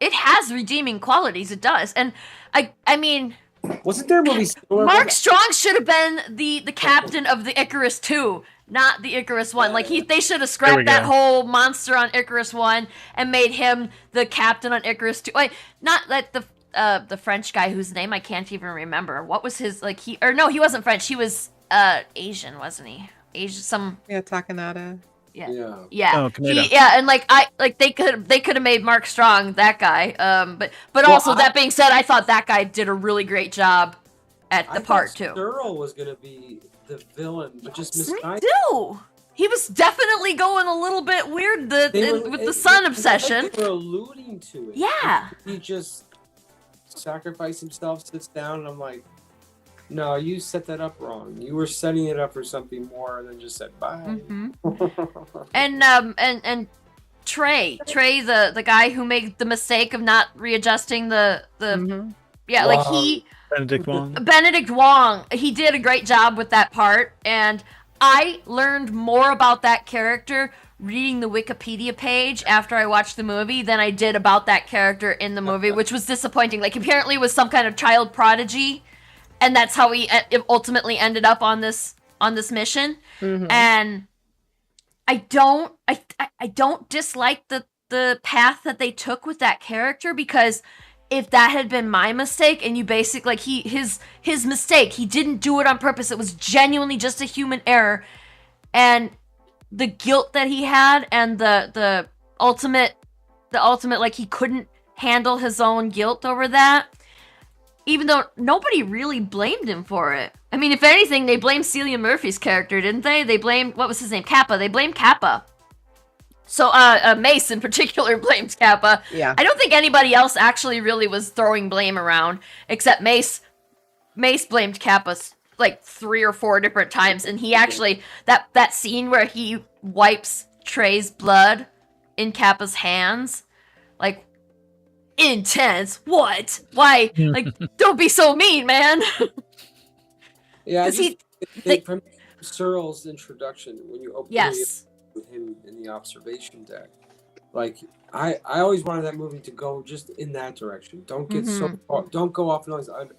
It has redeeming qualities. It does. And I mean, wasn't there a movie? Mark Strong should have been the captain of the Icarus 2, not the Icarus 1. Like they should have scrapped that whole monster on Icarus 1 and made him the captain on Icarus 2. Like, not that the French guy whose name I can't even remember. What was his he wasn't French. He was Asian, wasn't he? Asian Takanada. Yeah. Oh, and they could have made Mark Strong that guy. But also that being said, I thought that guy did a really great job at the part too. Earl was gonna be the villain, but just misguided. He was definitely going a little bit weird with the sun obsession. They were alluding to it. Yeah. He just sacrificed himself, sits down, and I'm like, no, you set that up wrong. You were setting it up for something more than just said bye. And Trey, the guy who made the mistake of not readjusting Benedict Wong, he did a great job with that part, and I learned more about that character reading the Wikipedia page after I watched the movie than I did about that character in the movie, which was disappointing. Like, apparently was some kind of child prodigy, and that's how he ultimately ended up on this mission. And I don't dislike the path that they took with that character, because if that had been my mistake, and you basically his mistake, he didn't do it on purpose, it was genuinely just a human error, and the guilt that he had, and the ultimate like he couldn't handle his own guilt over that, even though nobody really blamed him for it. I mean, if anything, they blamed Cillian Murphy's character, didn't they? They blamed, what was his name? Kappa. They blamed Kappa. So, Mace in particular blamed Kappa. Yeah. I don't think anybody else actually really was throwing blame around, except Mace. Mace blamed Kappa like 3 or 4 different times, and he actually, that scene where he wipes Trey's blood in Kappa's hands, like, intense. What? Why? Like, don't be so mean, man. Yeah, from Searle's introduction, when you open with him in the observation deck, like I always wanted that movie to go just in that direction. Don't get so far, don't go off and on.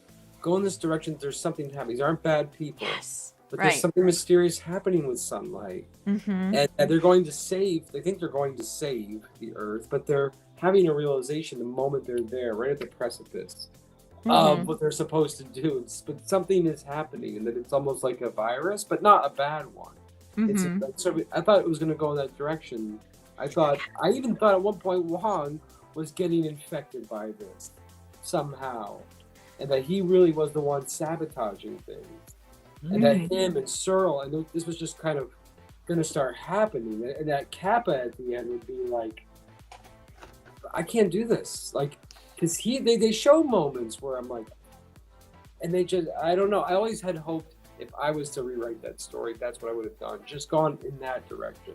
Go in this direction. There's something happening. These aren't bad people. Yes. But there's something mysterious happening with sunlight. And they're going to save, they think they're going to save the Earth, but they're having a realization the moment they're there, right at the precipice of what they're supposed to do. But something is happening, and that it's almost like a virus, but not a bad one. I thought it was going to go in that direction. I even thought at one point Wong was getting infected by this somehow, and that he really was the one sabotaging things. And that him and Searle, and this was just kind of going to start happening. And that Kappa at the end would be like, I can't do this. Like, because they show moments where I'm like, and they just, I don't know. I always had hoped if I was to rewrite that story, that's what I would have done. Just gone in that direction.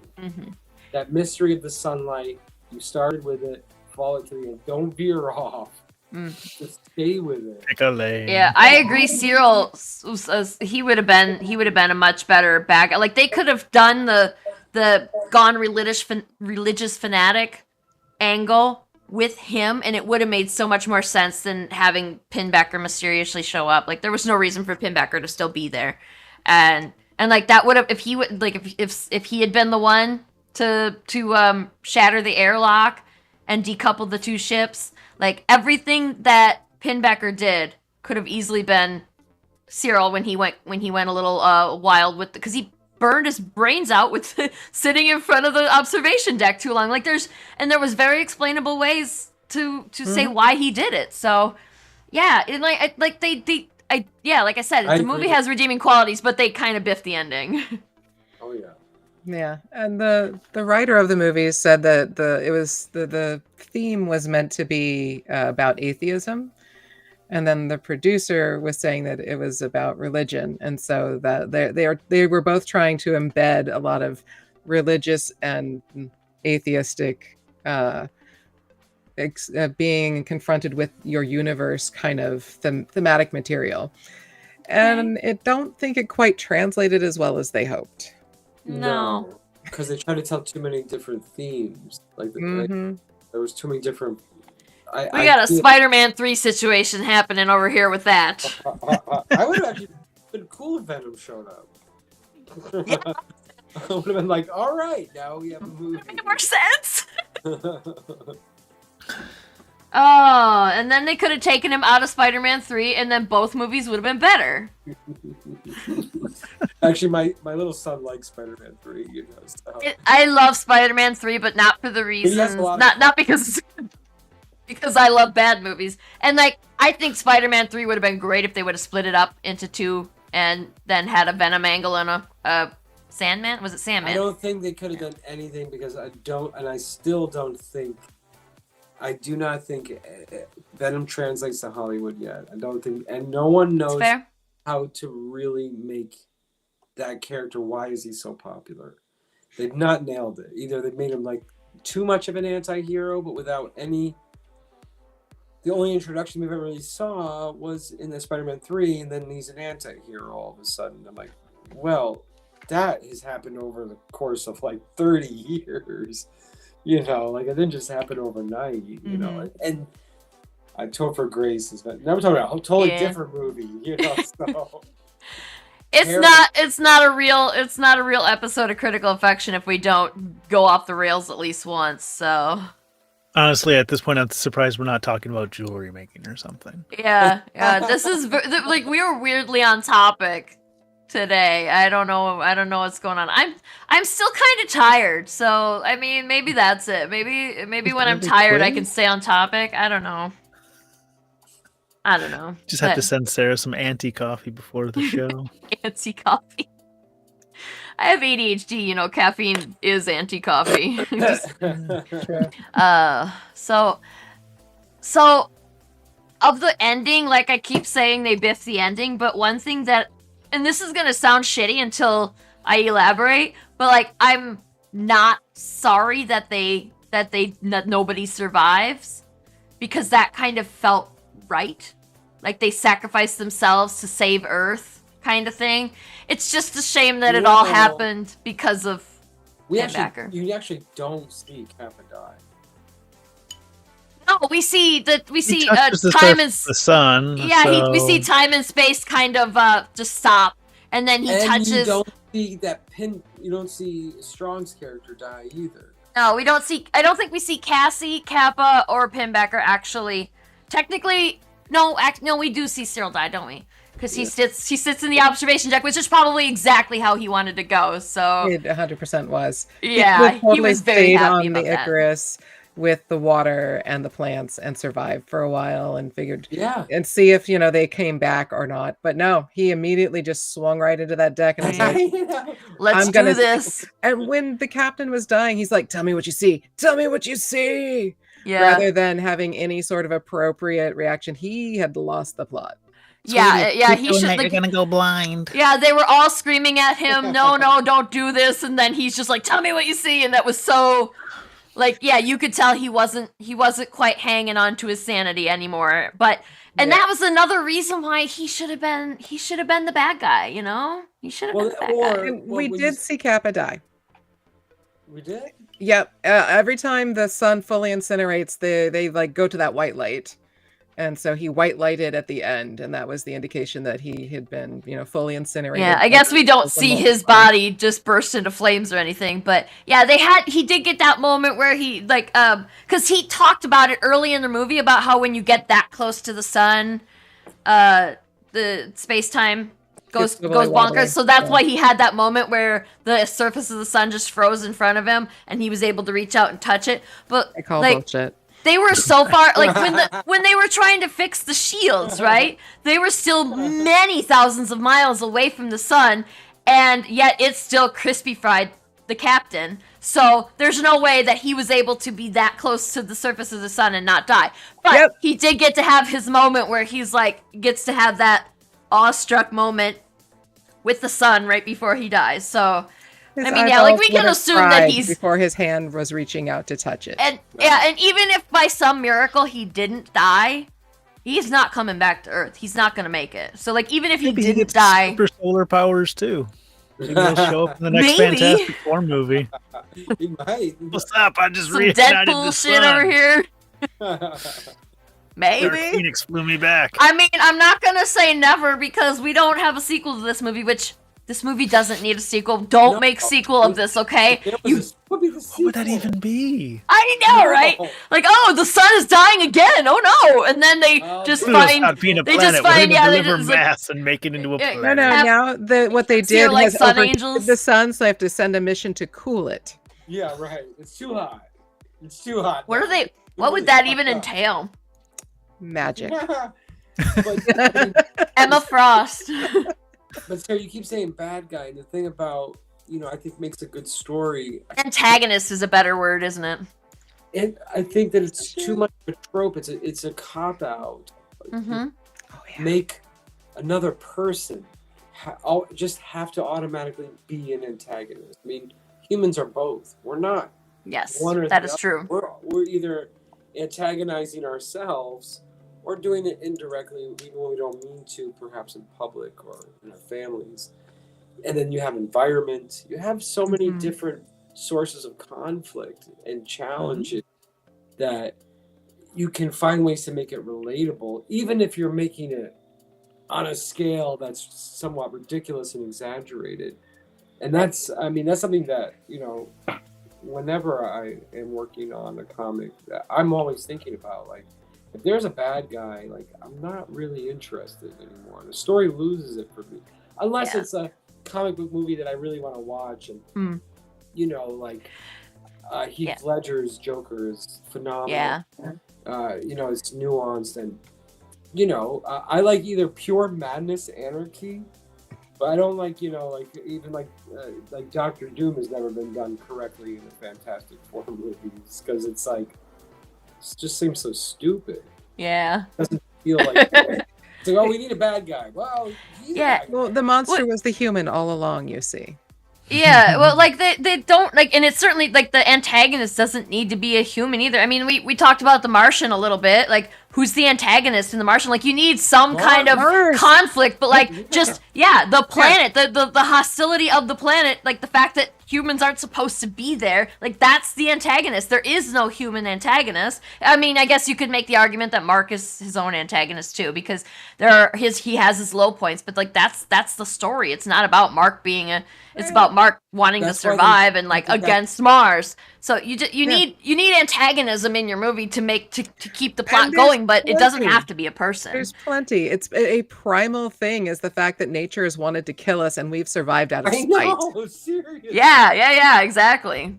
That mystery of the sunlight, you started with it, follow it to the end. Don't veer off. Just stay with it. Pick a lane. Yeah, I agree. Cyril, he would have been a much better bad guy. Like, they could have done the gone religious fanatic angle with him, and it would have made so much more sense than having Pinbacker mysteriously show up. Like, there was no reason for Pinbacker to still be there, and like that would have, if he would, like, if he had been the one to shatter the airlock and decouple the two ships. Like, everything that Pinbacker did could have easily been Cyril when he went a little wild with, because he burned his brains out with sitting in front of the observation deck too long. Like, there was very explainable ways to say why he did it. So yeah, and like I said, the movie has redeeming qualities, but they kind of biffed the ending. Oh yeah. Yeah, and the writer of the movie said that the theme was meant to be about atheism, and then the producer was saying that it was about religion, and so that they were both trying to embed a lot of religious and atheistic being confronted with your universe kind of thematic material, and I don't think it quite translated as well as they hoped. No, because they tried to tell too many different themes. Like, there was too many different. We got a Spider-Man 3 situation happening over here with that. I would have actually been cool if Venom showed up. I would have been like, all right, now we have a movie. It made more sense. Oh, and then they could have taken him out of Spider-Man 3, and then both movies would have been better. Actually, my little son likes Spider-Man 3. You know, so. I love Spider-Man 3, but not for the reasons. Not because I love bad movies. And like, I think Spider-Man 3 would have been great if they would have split it up into two and then had a Venom angle and a Sandman. Was it Sandman? I don't think they could have done anything because I do not think Venom translates to Hollywood yet. I don't think, and no one knows how to really make that character. Why is he so popular? They've not nailed it. Either they've made him like too much of an anti-hero, but without any. The only introduction we've ever really saw was in the Spider-Man 3, and then he's an anti-hero all of a sudden. I'm like, well, that has happened over the course of like 30 years. You know, like it didn't just happen overnight, you know. And Topher Grace is, now we're talking about a totally different movie, you know. So it's not a real episode of Critical Affection if we don't go off the rails at least once. So honestly, at this point, I'm surprised we're not talking about jewelry making or something. Yeah. This is like, we were weirdly on topic today. I don't know what's going on. I'm still kind of tired, so I mean, maybe that's it. Maybe when I'm tired, I can stay on topic. I don't know. Just have to send Sarah some anti-coffee before the show. Anti-coffee. I have ADHD, you know, caffeine is anti-coffee. So of the ending, like I keep saying they biffed the ending, but one thing that, and this is gonna sound shitty until I elaborate, but like, I'm not sorry that nobody survives. because that kind of felt right. Like they sacrificed themselves to save Earth, kind of thing. It's just a shame that it all happened because of you actually don't see Kappa die. No, we see time and the sun. we see time and space kind of just stop, and then he touches. You don't see you don't see Strong's character die either. No, we don't see. I don't think we see Cassie, Kappa, or Pinbacker actually. Technically, no, we do see Cyril die, don't we? Because he sits in the observation deck, which is probably exactly how he wanted to go. So it 100% was. Yeah, he was very happy on about the Icarus with the water and the plants and survived for a while and figured and see if they came back or not. But no, he immediately just swung right into that deck and was like, let's do this. And when the captain was dying, he's like, tell me what you see, rather than having any sort of appropriate reaction. He had lost the plot. He should. You're gonna go blind. Yeah, they were all screaming at him, no, don't do this, and then he's just like, tell me what you see, and that was so. You could tell he wasn't quite hanging on to his sanity anymore. But that was another reason why he should have been the bad guy, He should have been the bad guy. We did see Kappa die. We did? Yep. Every time the sun fully incinerates, they go to that white light. And so he white lighted at the end, and that was the indication that he had been, fully incinerated. Yeah, I guess we don't see his body just burst into flames or anything, but yeah, he did get that moment where he because he talked about it early in the movie about how when you get that close to the sun, the space-time goes bonkers. So that's why he had that moment where the surface of the sun just froze in front of him, and he was able to reach out and touch it. But I call bullshit. They were so far, when they were trying to fix the shields, right? They were still many thousands of miles away from the sun, and yet it still crispy fried the captain. So there's no way that he was able to be that close to the surface of the sun and not die. But he did get to have his moment where he's gets to have that awestruck moment with the sun right before he dies. So. We can assume that he's before his hand was reaching out to touch it. And and even if by some miracle he didn't die, he's not coming back to Earth. He's not going to make it. So even if he didn't die, super solar powers too. Maybe he'll show up in the next Fantastic Four movie. He might. What's up? I just some reignited Deadpool the shit sun. over here. Maybe. Dark Phoenix flew me back. I mean, I'm not going to say never because we don't have a sequel to this movie, which this movie doesn't need a sequel. Don't make sequel of this, okay? What would that even be? I know, right? The sun is dying again. Oh no! And then they just find mass and make it into a planet. Now what they did was sun angels. The sun, so they have to send a mission to cool it. Yeah, right. It's too hot. What would that even entail? Magic. Emma Frost. But so you keep saying bad guy, and the thing about, I think makes a good story. Antagonist is a better word, isn't it? And I think that it's too much of a trope. It's a cop-out. Mm-hmm. Make another person just have to automatically be an antagonist. I mean, humans are both. We're not. Yes, that is true. We're either antagonizing ourselves or doing it indirectly, even when we don't mean to, perhaps in public or in our families. And then you have environment. You have so many different sources of conflict and challenges that you can find ways to make it relatable, even if you're making it on a scale that's somewhat ridiculous and exaggerated. And that's something that, whenever I am working on a comic, I'm always thinking about, if there's a bad guy, I'm not really interested anymore. The story loses it for me. Unless it's a comic book movie that I really want to watch. And, Heath Ledger's Joker is phenomenal. Yeah. It's nuanced. And, I like either pure madness, anarchy, but I don't like, like Doctor Doom has never been done correctly in the Fantastic Four movies. Because it's it just seems so stupid. Yeah. It doesn't feel like it's we need a bad guy. Well, he's a bad guy. Well, the monster was the human all along, you see. Yeah, well, like they don't like, and it's certainly like the antagonist doesn't need to be a human either. I mean, we talked about The Martian a little bit. Like, who's the antagonist in The Martian? Like, you need some kind of conflict, but like just the planet, the hostility of the planet, like the fact that humans aren't supposed to be there, like that's the antagonist. There is no human antagonist. I mean, I guess you could make the argument that Mark is his own antagonist too, because he has his low points, but like that's the story. It's not about Mark being it's about Mark wanting to survive and like against Mars. So you need antagonism in your movie to keep the plot going, but it doesn't have to be a person. There's plenty. It's a primal thing is the fact that nature has wanted to kill us and we've survived out of spite. I know, seriously. Yeah, exactly.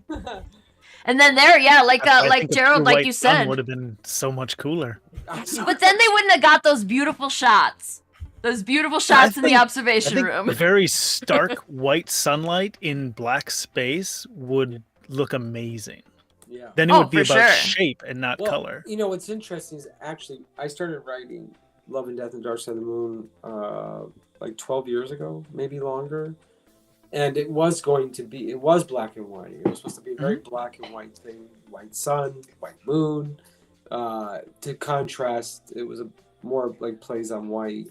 And then like Gerald, like you said, would have been so much cooler. But then they wouldn't have got those beautiful shots. Those beautiful shots in the observation room. The very stark white sunlight in black space would look amazing. Yeah. Then it would be about shape and not color. You know, what's interesting is actually I started writing Love and Death and Dark Side of the Moon like 12 years ago, maybe longer. And it was black and white. It was supposed to be a very black and white thing. White sun, white moon. To contrast, it was more like plays on white.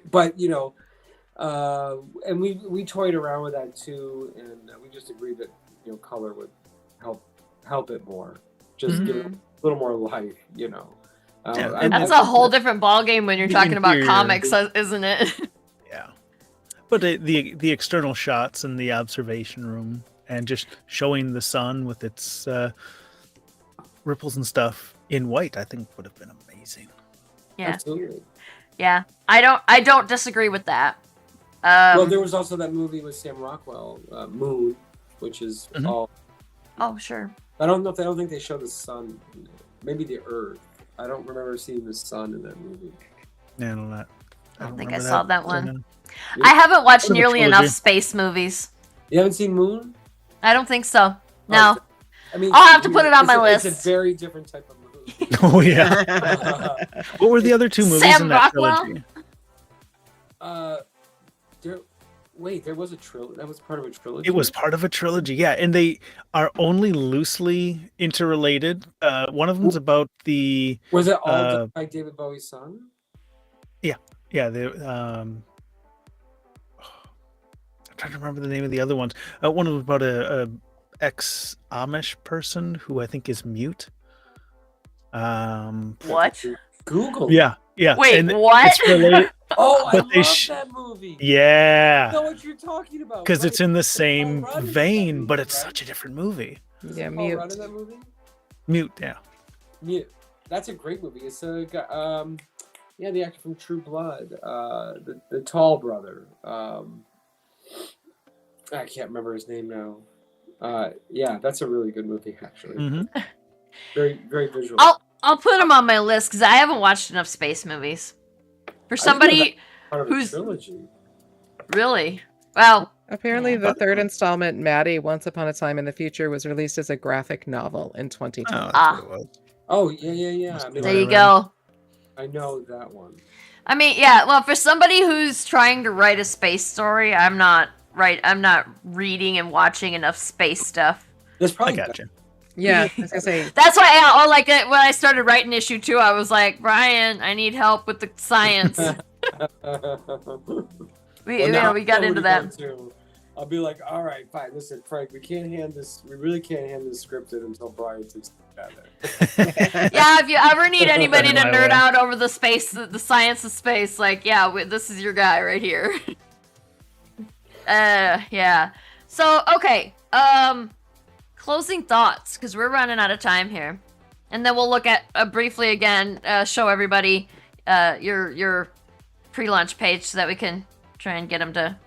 But, you know, and we toyed around with that too. And we just agreed that, you know, color would help it more. Just give it a little more life, you know. That's a whole different ballgame when you're talking about comics, isn't it? Yeah. But the external shots in the observation room and just showing the sun with its ripples and stuff in white, I think would have been amazing. Yeah. Absolutely. Yeah. I don't disagree with that. Well, there was also that movie with Sam Rockwell, Moon, which is all. Oh, sure. I don't think they show the sun. Maybe the Earth. I don't remember seeing the sun in that movie. Yeah, I don't think I saw that one. Yeah. I haven't watched nearly enough space movies. You haven't seen Moon? I don't think so. No. I mean, I'll have to put it on my list. It's a very different type of movie. Oh yeah. What were the other two movies Sam in that Rockwell? trilogy? There was a trilogy. That was part of a trilogy. It was part of a trilogy, yeah, and they are only loosely interrelated. One of them's about the. Was it all done by David Bowie's son? Yeah. I'm trying to remember the name of the other ones. One of them about a ex-Amish person who I think is mute. What? Google. Yeah. Wait, and what? I love they that movie. Yeah. I know what you're talking about. Because it's in the same vein, but it's such a different movie. Yeah, Mute. Mute. In that movie? Mute, yeah. Mute. That's a great movie. It's a guy, the actor from True Blood, the tall brother. I can't remember his name now. That's a really good movie, actually. Mm-hmm. Very, very visual. I'll put him on my list because I haven't watched enough space movies. For somebody who's trilogy. Really well. Apparently, the third installment, Maddie, Once Upon a Time in the Future, was released as a graphic novel in 2020. Oh, yeah. I mean, there you go. I know that one. I mean, yeah. Well, for somebody who's trying to write a space story, I'm not reading and watching enough space stuff. That's probably I gotcha. Yeah, I was gonna say. That's why when I started writing issue 2, I was like, Brian, I need help with the science. we got into that. I'll be like, all right, fine. Listen, Frank, we really can't hand this scripted until Brian takes it. Yeah, if you ever need anybody to nerd out over the science of space, like, this is your guy right here. Yeah. So, okay. Closing thoughts, because we're running out of time here, and then we'll look at briefly again, show everybody your pre-launch page so that we can try and get them to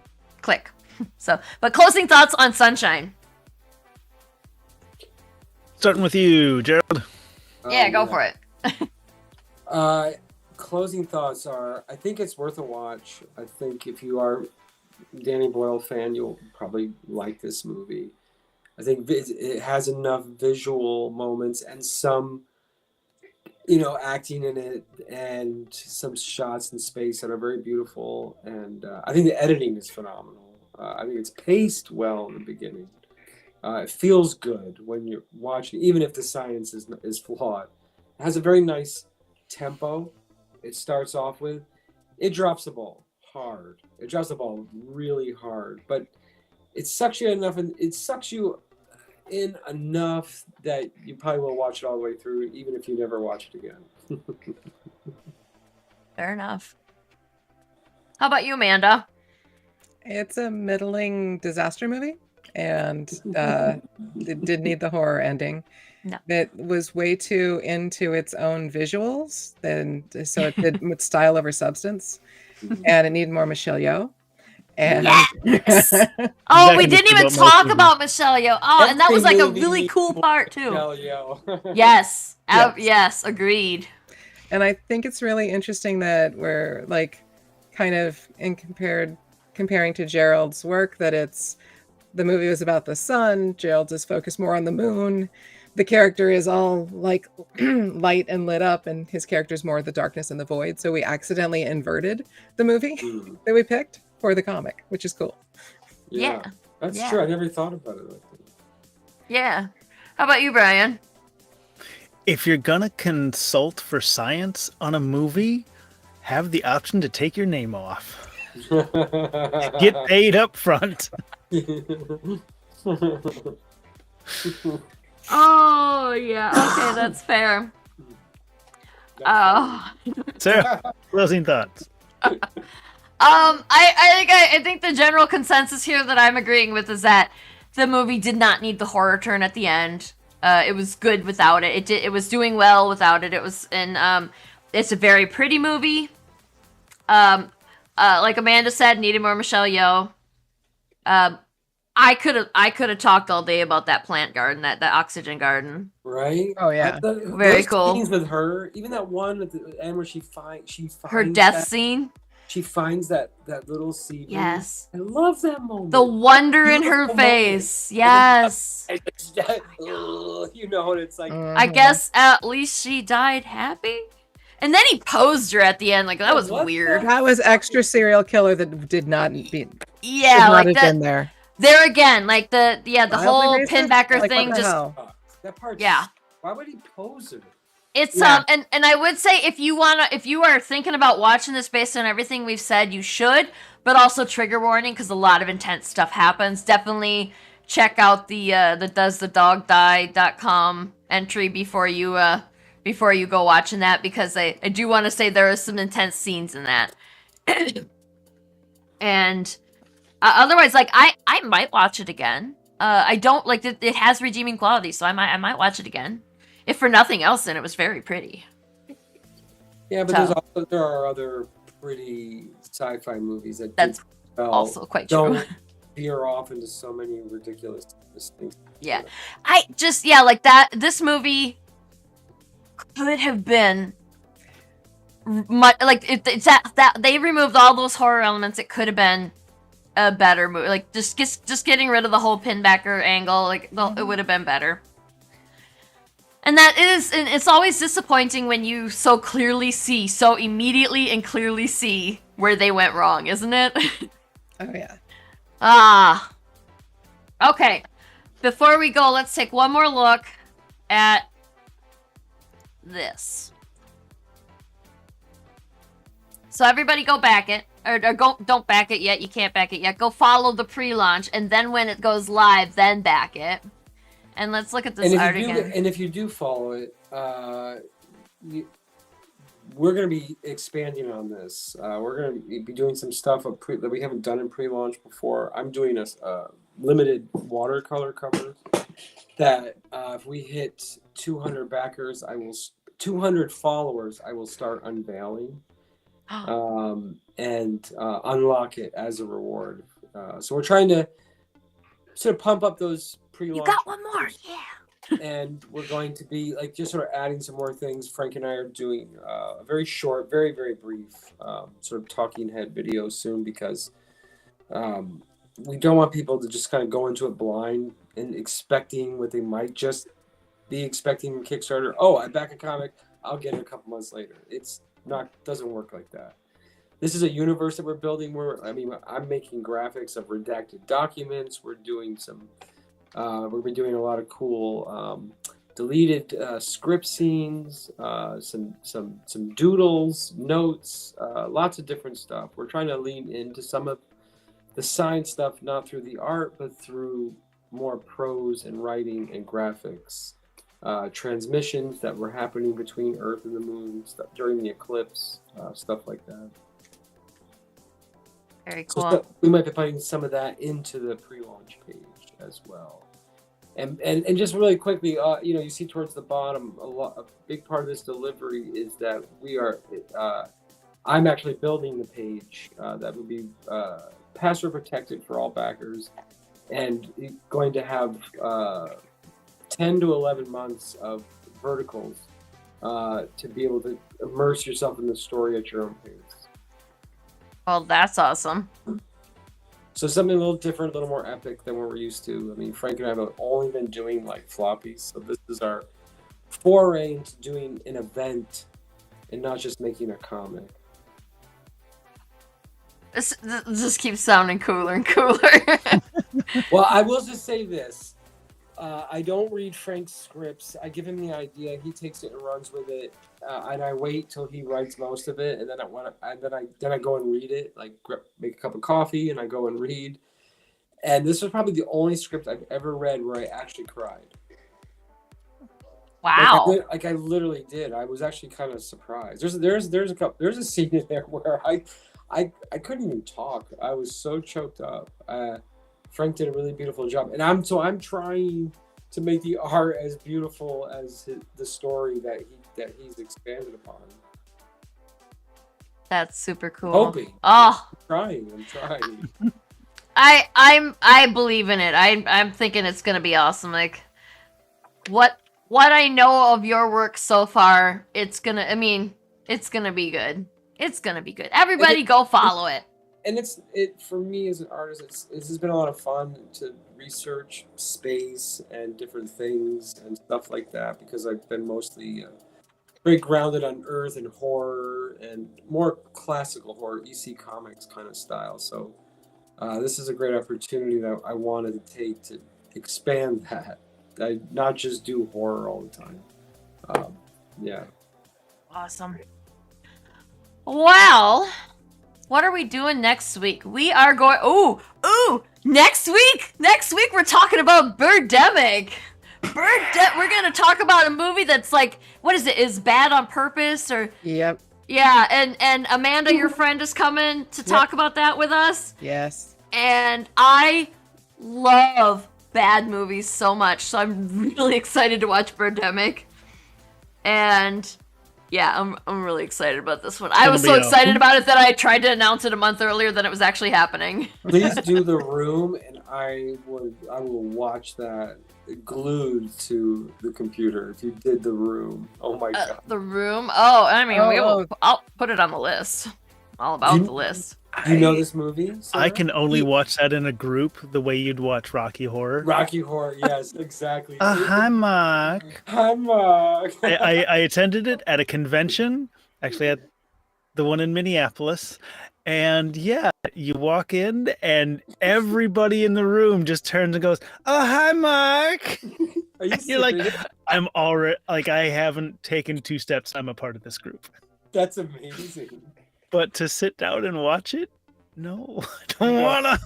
click. So, but closing thoughts on Sunshine. Starting with you, Gerald. Yeah, go for it. Closing thoughts are: I think it's worth a watch. I think if you are a Danny Boyle fan, you'll probably like this movie. I think it has enough visual moments and some, acting in it, and some shots in space that are very beautiful. And I think the editing is phenomenal. I think it's paced well in the beginning. It feels good when you're watching, even if the science is flawed. It has a very nice tempo. It starts off with, it drops the ball hard. It drops the ball really hard, but it sucks you enough, and it sucks you in enough that you probably will watch it all the way through, even if you never watch it again. Fair enough. How about you, Amanda? It's a middling disaster movie, and it did need the horror ending. No. It was way too into its own visuals, so it did with style over substance, and it needed more Michelle Yeoh. And yes! Oh, we didn't even talk about Michelle Yeoh. Oh, and that was like a really cool part too. Yes. Yes, agreed. And I think it's really interesting that we're like kind of comparing to Gerald's work, that the movie was about the sun, Gerald's is focused more on the moon. The character is all like light and lit up, and his character is more the darkness and the void. So we accidentally inverted the movie that we picked for the comic, which is cool. Yeah. That's true. I never thought about it like that. Yeah. How about you, Brian? If you're gonna consult for science on a movie, have the option to take your name off. Get paid up front. Oh, yeah. Okay, that's fair. Oh. Sarah, closing thoughts. I think the general consensus here that I'm agreeing with is that the movie did not need the horror turn at the end. It was good without it. It was doing well without it. It's a very pretty movie. Like Amanda said, needed more Michelle Yeoh. I could have talked all day about that plant garden, that oxygen garden. Right? Oh yeah, very cool. Scenes with her, even that one at the end where she finds her death scene. She finds that little seed. Yes. I love that moment. The wonder in her face. Yes. You know, and it's like, I guess at least she died happy. And then he posed her at the end. Like, that was weird. That was extra serial killer that did not be. Yeah, like that. Been there. There again, like the whole pinbacker like, thing. Just that part. Yeah. Why would he pose her? It's and I would say if you are thinking about watching this based on everything we've said, you should. But also trigger warning, because a lot of intense stuff happens. Definitely check out the doesthedogdie.com entry before you go watching that, because I do want to say there are some intense scenes in that. And otherwise, like I might watch it again. I don't like it. It has redeeming qualities, so I might watch it again. If for nothing else, then it was very pretty. Yeah, but there are other pretty sci-fi movies that's also quite don't true. veer off into so many ridiculous things. Yeah, like that. This movie could have been much like it's that they removed all those horror elements. It could have been a better movie. Like just getting rid of the whole pinbacker angle. Like it would have been better. And it's always disappointing when you so immediately and clearly see where they went wrong, isn't it? Oh, yeah. Okay. Before we go, let's take one more look at this. So everybody go back it. Or don't back it yet. You can't back it yet. Go follow the pre-launch, and then when it goes live, then back it. And let's look at this art again. And if you do follow it, we're going to be expanding on this. We're going to be doing some stuff that we haven't done in pre-launch before. I'm doing a limited watercolor cover that if we hit 200 backers, 200 followers, I will start unveiling and unlock it as a reward. So we're trying to sort of pump up those pre-launch. You got one more, yeah. And we're going to be like just sort of adding some more things. Frank and I are doing a very short, very, very brief sort of talking head video soon, because we don't want people to just kind of go into it blind and expecting what they might just be expecting in Kickstarter. Oh, I back a comic, I'll get it a couple months later. Doesn't work like that. this is a universe that we're building. I'm making graphics of redacted documents. We're doing we've been doing a lot of cool deleted script scenes, some doodles, notes, lots of different stuff. We're trying to lean into some of the science stuff, not through the art, but through more prose and writing and graphics. Transmissions that were happening between Earth and the Moon stuff during the eclipse, stuff like that. Very cool. So we might be putting some of that into the pre-launch page as well. And just really quickly, you see towards the bottom, a big part of this delivery is that I'm actually building the page that would be password protected for all backers, and going to have 10 to 11 months of verticals to be able to immerse yourself in the story at your own pace. Well, that's awesome. So something a little different, a little more epic than what we're used to. I mean, Frank and I have only been doing like floppies, so this is our foray into doing an event and not just making a comic. This just keeps sounding cooler and cooler. Well, I will just say this. I don't read Frank's scripts. I give him the idea. He takes it and runs with it, and I wait till he writes most of it, and then I go and read it. Like make a cup of coffee, and I go and read. And this was probably the only script I've ever read where I actually cried. Wow! Like I literally did. I was actually kind of surprised. There's a scene in there where I couldn't even talk. I was so choked up. Frank did a really beautiful job, and I'm trying to make the art as beautiful as the story that he's expanded upon. That's super cool. Hoping. Oh, I'm trying. I believe in it. I'm thinking it's gonna be awesome. Like what I know of your work so far, it's gonna be good. It's gonna be good. Everybody go follow it. And for me as an artist, this has been a lot of fun to research space and different things and stuff like that, because I've been mostly very grounded on Earth and horror and more classical horror, EC Comics kind of style. So this is a great opportunity that I wanted to take to expand that. I not just do horror all the time. Yeah. Awesome. Well, what are we doing next week? We are going. Ooh! Next week we're talking about Birdemic. We're gonna talk about a movie that's like, what is it? Is Bad on Purpose or? Yep. Yeah, and Amanda, your friend, is coming to talk about that with us. Yes. And I love bad movies so much, so I'm really excited to watch Birdemic. And yeah, I'm really excited about this one. I was so excited about it that I tried to announce it a month earlier than it was actually happening. Please do The Room, and I will watch that glued to the computer. If you did The Room, oh my god. The Room. Oh, I mean, I'll put it on the list. All about the list. Do you know this movie, Sarah? I can only watch that in a group the way you'd watch Rocky Horror. Rocky Horror, yes, exactly. Hi, Mark. Hi, Mark. I attended it at a convention, actually at the one in Minneapolis. And yeah, you walk in and everybody in the room just turns and goes, "Oh, hi, Mark." Are you You're like, I'm already, like, I haven't taken 2 steps. I'm a part of this group. That's amazing. But to sit down and watch it, no, I don't wanna.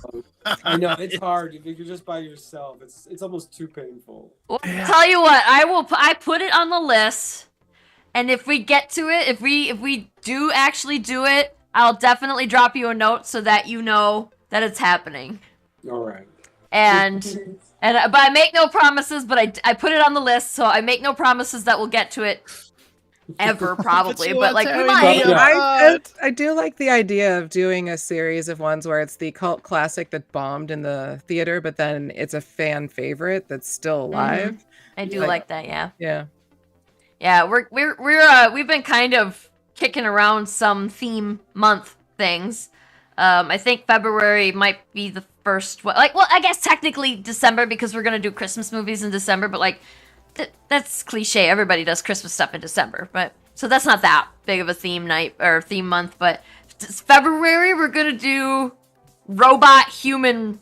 I know it's hard if you're just by yourself. It's almost too painful. Well, tell you what, I put it on the list, and if we get to it, if we do actually do it, I'll definitely drop you a note so that you know that it's happening. All right. But I make no promises. But I put it on the list, so I make no promises that we'll get to it. Ever probably, but like we might. I do like the idea of doing a series of ones where it's the cult classic that bombed in the theater, but then it's a fan favorite that's still alive. Mm-hmm. I do like that. Yeah. We've been kind of kicking around some theme month things. I think February might be the first one. I guess technically December, because we're gonna do Christmas movies in December, but like. That's cliche. Everybody does Christmas stuff in December, but so that's not that big of a theme night or theme month. But February, we're gonna do robot human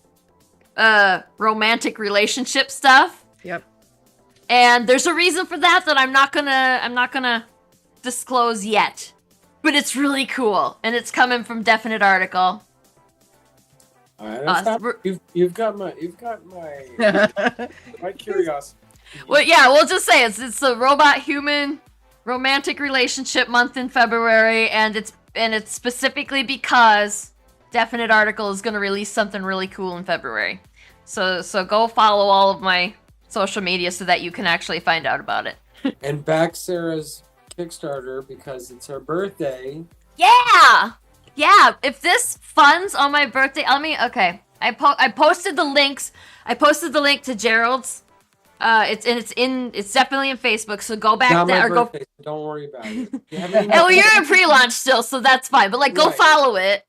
romantic relationship stuff. Yep. And there's a reason for that I'm not gonna disclose yet. But it's really cool, and it's coming from Definite Article. All right, you've got my my curiosity. Well, yeah, we'll just say it's a robot human romantic relationship month in February, and it's specifically because Definite Article is going to release something really cool in February. So go follow all of my social media so that you can actually find out about it. And back Sarah's Kickstarter because it's her birthday. Yeah. If this funds on my birthday, okay. I posted the links. I posted the link to Gerald's. It's definitely in Facebook. So go back there or birthday, so don't worry about it. Oh, you're in pre-launch still, so that's fine. But go follow it.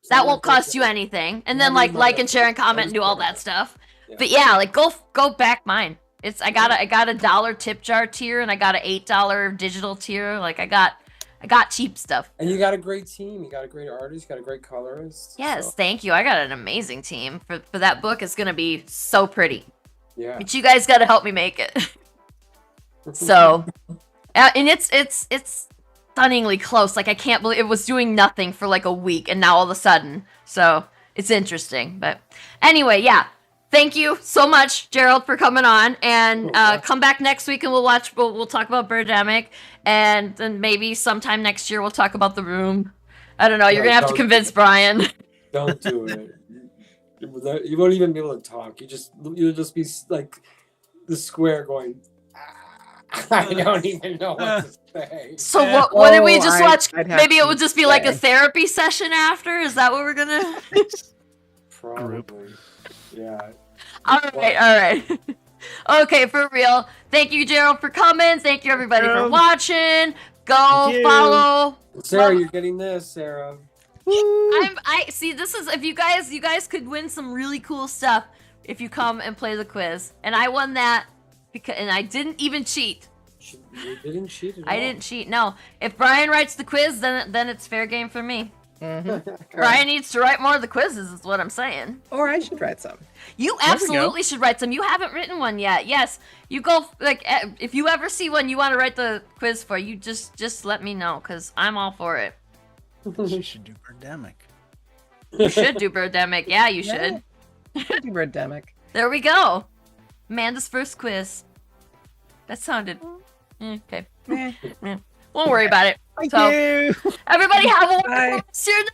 That won't cost you anything. And then like and share and comment and do all that stuff. Yeah. But yeah, go back mine. I got a $1 tip jar tier and I got a $8 digital tier. I got cheap stuff. And you got a great team. You got a great artist. You got a great colorist. Yes, thank you. I got an amazing team for that book. It's gonna be so pretty. Yeah. But you guys got to help me make it. So, and it's stunningly close. I can't believe it was doing nothing for a week, and now all of a sudden. So it's interesting. But anyway, yeah. Thank you so much, Gerald, for coming on, and come back next week and we'll talk about Birdemic, and then maybe sometime next year we'll talk about The Room. I don't know. You're gonna have to convince Brian. Don't do it. You won't even be able to talk. You'll just be like the square going. I don't even know what to say. So what did we just watch? Maybe it would just be a therapy session after. Is that what we're gonna? Probably. Yeah. All right. Okay, for real. Thank you, Gerald, for coming. Thank you, everybody, for watching. Go follow. Sarah, you're getting this, Sarah. I see. This is if you guys could win some really cool stuff if you come and play the quiz, and I won that and I didn't even cheat. You didn't cheat at all. I didn't cheat. No. If Brian writes the quiz, then it's fair game for me. Mm-hmm. Brian needs to write more of the quizzes, is what I'm saying. Or I should write some. You absolutely should write some. You haven't written one yet. Yes, you go. If you ever see one you want to write the quiz for, you just let me know, because I'm all for it. You should do Birdemic. You should do Birdemic. Yeah, you should. Do Birdemic. There we go. Amanda's first quiz. That sounded okay. Won't worry about it. Thank you. Everybody have a wonderful rest of your night.